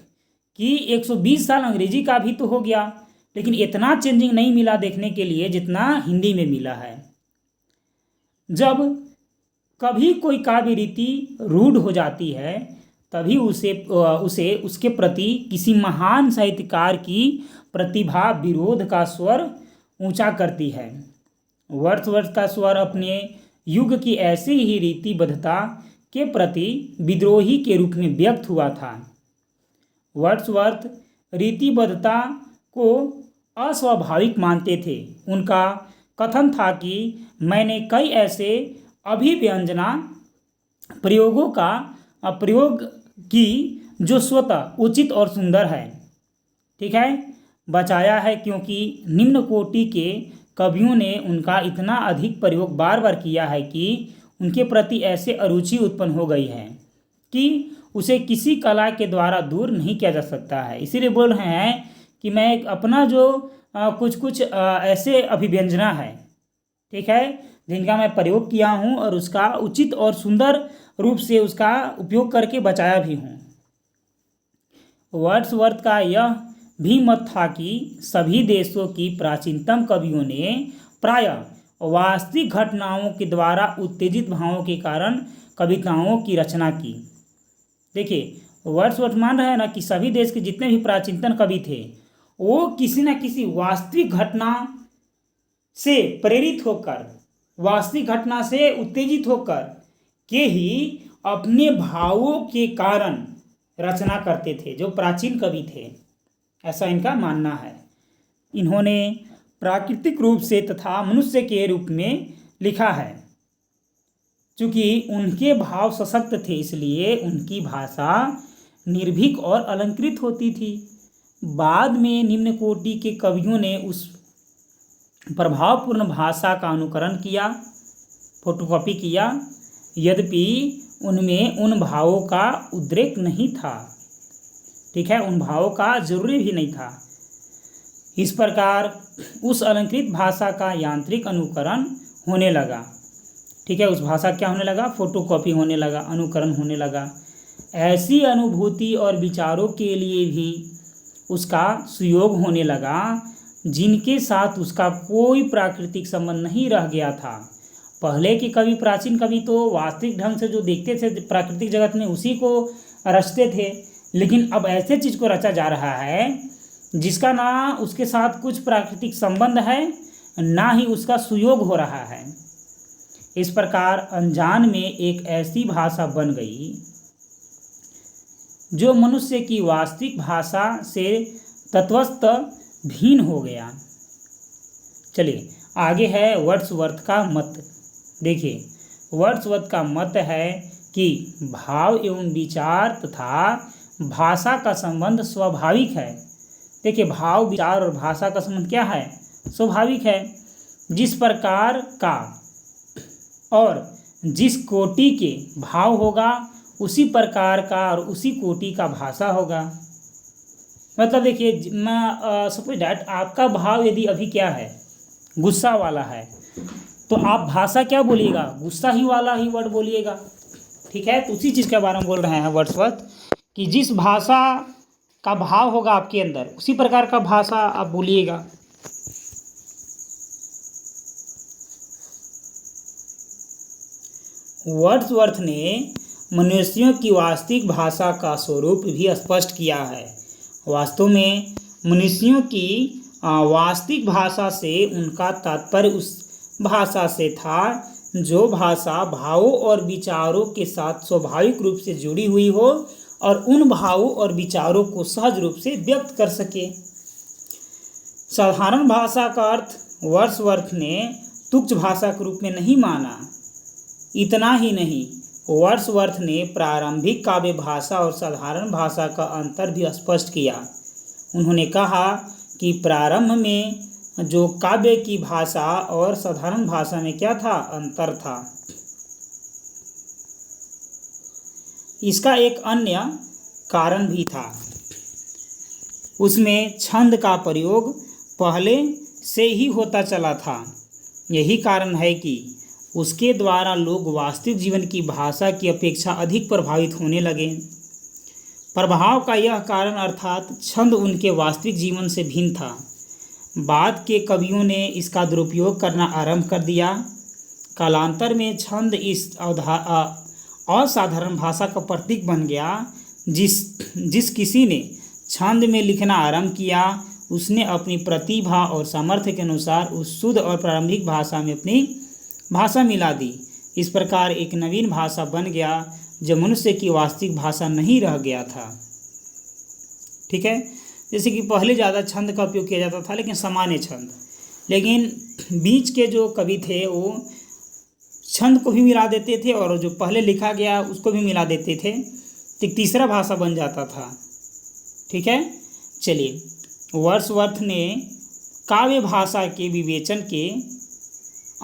कि 120 साल अंग्रेजी का भी तो हो गया, लेकिन इतना चेंजिंग नहीं मिला देखने के लिए जितना हिंदी में मिला है। जब कभी कोई काव्य रीति रूढ़ हो जाती है, तभी उसे उसके प्रति किसी महान साहित्यकार की प्रतिभा विरोध का स्वर ऊंचा करती है। वर्ड्सवर्थ का स्वर अपने युग की ऐसी ही रीतिबद्धता के प्रति विद्रोही के रूप में व्यक्त हुआ था। वर्ड्सवर्थ रीतिबद्धता को अस्वाभाविक मानते थे। उनका कथन था कि मैंने कई ऐसे अभिव्यंजना प्रयोगों का प्रयोग की जो स्वतः उचित और सुंदर है, ठीक है, बचाया है, क्योंकि निम्न कोटि के कवियों ने उनका इतना अधिक प्रयोग बार बार किया है कि उनके प्रति ऐसे अरुचि उत्पन्न हो गई है कि उसे किसी कला के द्वारा दूर नहीं किया जा सकता है। इसीलिए बोल रहे हैं कि मैं अपना जो कुछ ऐसे अभिव्यंजना है, ठीक है, जिनका मैं प्रयोग किया हूँ और उसका उचित और सुंदर रूप से उसका उपयोग करके बचाया भी हूँ। वर्ड्सवर्थ का यह भी मत था कि सभी देशों की प्राचीनतम कवियों ने प्रायः वास्तविक घटनाओं के द्वारा उत्तेजित भावों के कारण कविताओं की रचना की। देखिए, वर्ड्सवर्थ मान रहे हैं ना कि सभी देश के जितने भी प्राचीनतम कवि थे वो किसी न किसी वास्तविक घटना से प्रेरित होकर, वास्तविक घटना से उत्तेजित होकर के ही अपने भावों के कारण रचना करते थे, जो प्राचीन कवि थे, ऐसा इनका मानना है। इन्होंने प्राकृतिक रूप से तथा मनुष्य के रूप में लिखा है। चूँकि उनके भाव सशक्त थे, इसलिए उनकी भाषा निर्भीक और अलंकृत होती थी। बाद में निम्न कोटि के कवियों ने उस प्रभावपूर्ण भाषा का अनुकरण किया, फोटोकॉपी किया, यद्यपि उनमें उन भावों का उद्रेक नहीं था, ठीक है, उन भावों का जरूरी भी नहीं था। इस प्रकार उस अलंकृत भाषा का यांत्रिक अनुकरण होने लगा। ठीक है, उस भाषा क्या होने लगा, फोटोकॉपी होने लगा, अनुकरण होने लगा। ऐसी अनुभूति और विचारों के लिए भी उसका सुयोग होने लगा जिनके साथ उसका कोई प्राकृतिक संबंध नहीं रह गया था। पहले के कवि, प्राचीन कवि तो वास्तविक ढंग से जो देखते थे प्राकृतिक जगत में उसी को रचते थे, लेकिन अब ऐसे चीज को रचा जा रहा है जिसका ना उसके साथ कुछ प्राकृतिक संबंध है, ना ही उसका सुयोग हो रहा है। इस प्रकार अनजान में एक ऐसी भाषा बन गई जो मनुष्य की वास्तविक भाषा से तत्वतः भिन्न हो गया। चलिए आगे है वर्ड्सवर्थ का मत। देखिए, वर्ड्सवर्थ का मत है कि भाव एवं विचार तथा भाषा का संबंध स्वाभाविक है। देखिए, भाव, विचार और भाषा का संबंध क्या है, स्वाभाविक है। जिस प्रकार का और जिस कोटि के भाव होगा उसी प्रकार का और उसी कोटि का भाषा होगा। मतलब देखिए, मैं सपोज डैट आपका भाव यदि अभी क्या है, गुस्सा वाला है, तो आप भाषा क्या बोलिएगा, गुस्सा ही वाला ही वर्ड बोलिएगा। ठीक है, तो उसी चीज़ के बारे में बोल रहे हैं वर्ड्सवर्थ कि जिस भाषा का भाव होगा आपके अंदर उसी प्रकार का भाषा आप बोलिएगा। वर्ड्सवर्थ ने मनुष्यों की वास्तविक भाषा का स्वरूप भी स्पष्ट किया है। वास्तव में मनुष्यों की वास्तविक भाषा से उनका तात्पर्य उस भाषा से था जो भाषा भावों और विचारों के साथ स्वाभाविक रूप से जुड़ी हुई हो और उन भावों और विचारों को सहज रूप से व्यक्त कर सके। साधारण भाषा का अर्थ वर्ड्सवर्थ ने तुच्छ भाषा के रूप में नहीं माना। इतना ही नहीं, वर्ड्सवर्थ ने प्रारंभिक काव्य भाषा और साधारण भाषा का अंतर भी स्पष्ट किया। उन्होंने कहा कि प्रारंभ में जो काव्य की भाषा और साधारण भाषा में क्या था, अंतर था। इसका एक अन्य कारण भी था, उसमें छंद का प्रयोग पहले से ही होता चला था। यही कारण है कि उसके द्वारा लोग वास्तविक जीवन की भाषा की अपेक्षा अधिक प्रभावित होने लगे। प्रभाव का यह कारण अर्थात छंद उनके वास्तविक जीवन से भिन्न था। बाद के कवियों ने इसका दुरुपयोग करना आरंभ कर दिया। कालांतर में छंद इस असाधारण भाषा का प्रतीक बन गया। जिस किसी ने छंद में लिखना आरंभ किया उसने अपनी प्रतिभा और सामर्थ्य के अनुसार उस शुद्ध और प्रारंभिक भाषा में अपनी भाषा मिला दी। इस प्रकार एक नवीन भाषा बन गया जो मनुष्य की वास्तविक भाषा नहीं रह गया था। ठीक है, जैसे कि पहले ज़्यादा छंद का उपयोग किया जाता था, लेकिन सामान्य छंद, लेकिन बीच के जो कवि थे वो छंद को भी मिला देते थे और जो पहले लिखा गया उसको भी मिला देते थे, तो एक तीसरा भाषा बन जाता था। ठीक है, चलिए, वर्ड्सवर्थ ने काव्य भाषा के विवेचन के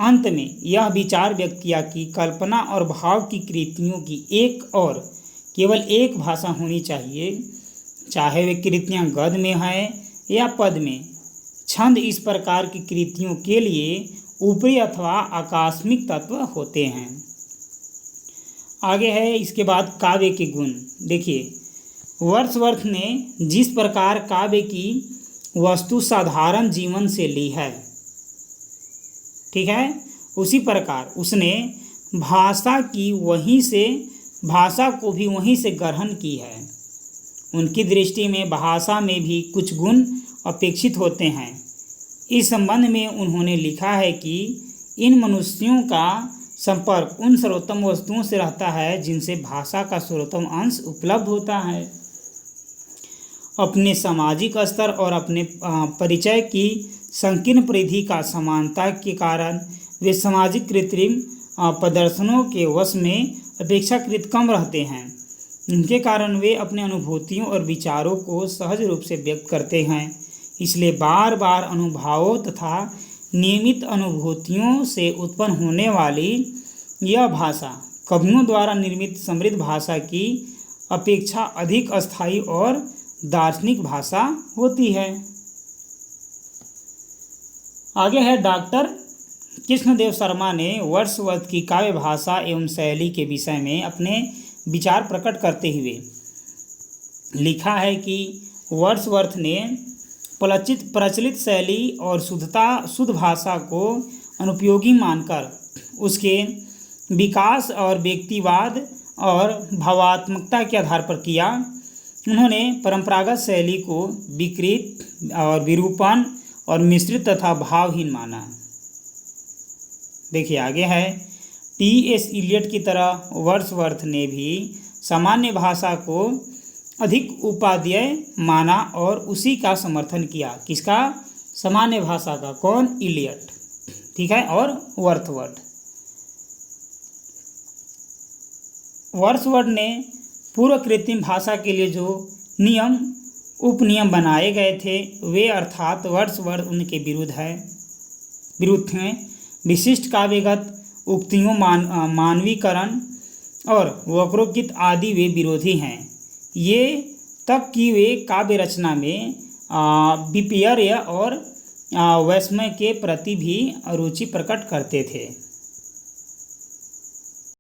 अंत में यह विचार व्यक्त किया कि कल्पना और भाव की कृतियों की एक और केवल एक भाषा होनी चाहिए, चाहे वे कृतियाँ गद्य में हैं या पद में। छंद इस प्रकार की कृतियों के लिए ऊपरी अथवा आकस्मिक तत्व होते हैं। आगे है इसके बाद काव्य के गुण। देखिए, वर्ड्सवर्थ ने जिस प्रकार काव्य की वस्तु साधारण जीवन से ली है, ठीक है, उसी प्रकार उसने भाषा को भी वहीं से ग्रहण की है। उनकी दृष्टि में भाषा में भी कुछ गुण अपेक्षित होते हैं। इस संबंध में उन्होंने लिखा है कि इन मनुष्यों का संपर्क उन सर्वोत्तम वस्तुओं से रहता है जिनसे भाषा का सर्वोत्तम अंश उपलब्ध होता है। अपने सामाजिक स्तर और अपने परिचय की संकीर्ण परिधि का समानता के कारण वे सामाजिक कृत्रिम प्रदर्शनों के वश में अपेक्षाकृत कम रहते हैं। इनके कारण वे अपने अनुभूतियों और विचारों को सहज रूप से व्यक्त करते हैं। इसलिए बार बार अनुभवों तथा नियमित अनुभूतियों से उत्पन्न होने वाली यह भाषा कवियों द्वारा निर्मित समृद्ध भाषा की अपेक्षा अधिक अस्थायी और दार्शनिक भाषा होती है। आगे है डॉक्टर कृष्णदेव शर्मा ने वर्ड्सवर्थ की काव्य भाषा एवं शैली के विषय में अपने विचार प्रकट करते हुए लिखा है कि वर्ड्सवर्थ ने प्रचलित शैली और शुद्ध भाषा को अनुपयोगी मानकर उसके विकास और व्यक्तिवाद और भावात्मकता के आधार पर किया। उन्होंने परंपरागत शैली को विकृत और विरूपण और मिश्रित तथा भावहीन माना। देखिए आगे है, टी.एस. इलियट की तरह वर्ड्सवर्थ ने भी सामान्य भाषा को अधिक उपादेय माना और उसी का समर्थन किया। किसका? सामान्य भाषा का। कौन? इलियट। ठीक है। और वर्ड्सवर्थ ने पूर्व कृत्रिम भाषा के लिए जो उपनियम बनाए गए थे वे अर्थात वर्ड्सवर्थ उनके विरुद्ध थे। विशिष्ट काव्यगत उक्तियों, मानवीकरण और वक्रोक्ति आदि वे विरोधी हैं। ये तक कि वे काव्य रचना में विपर्य और वैषम्य के प्रति भी रुचि प्रकट करते थे।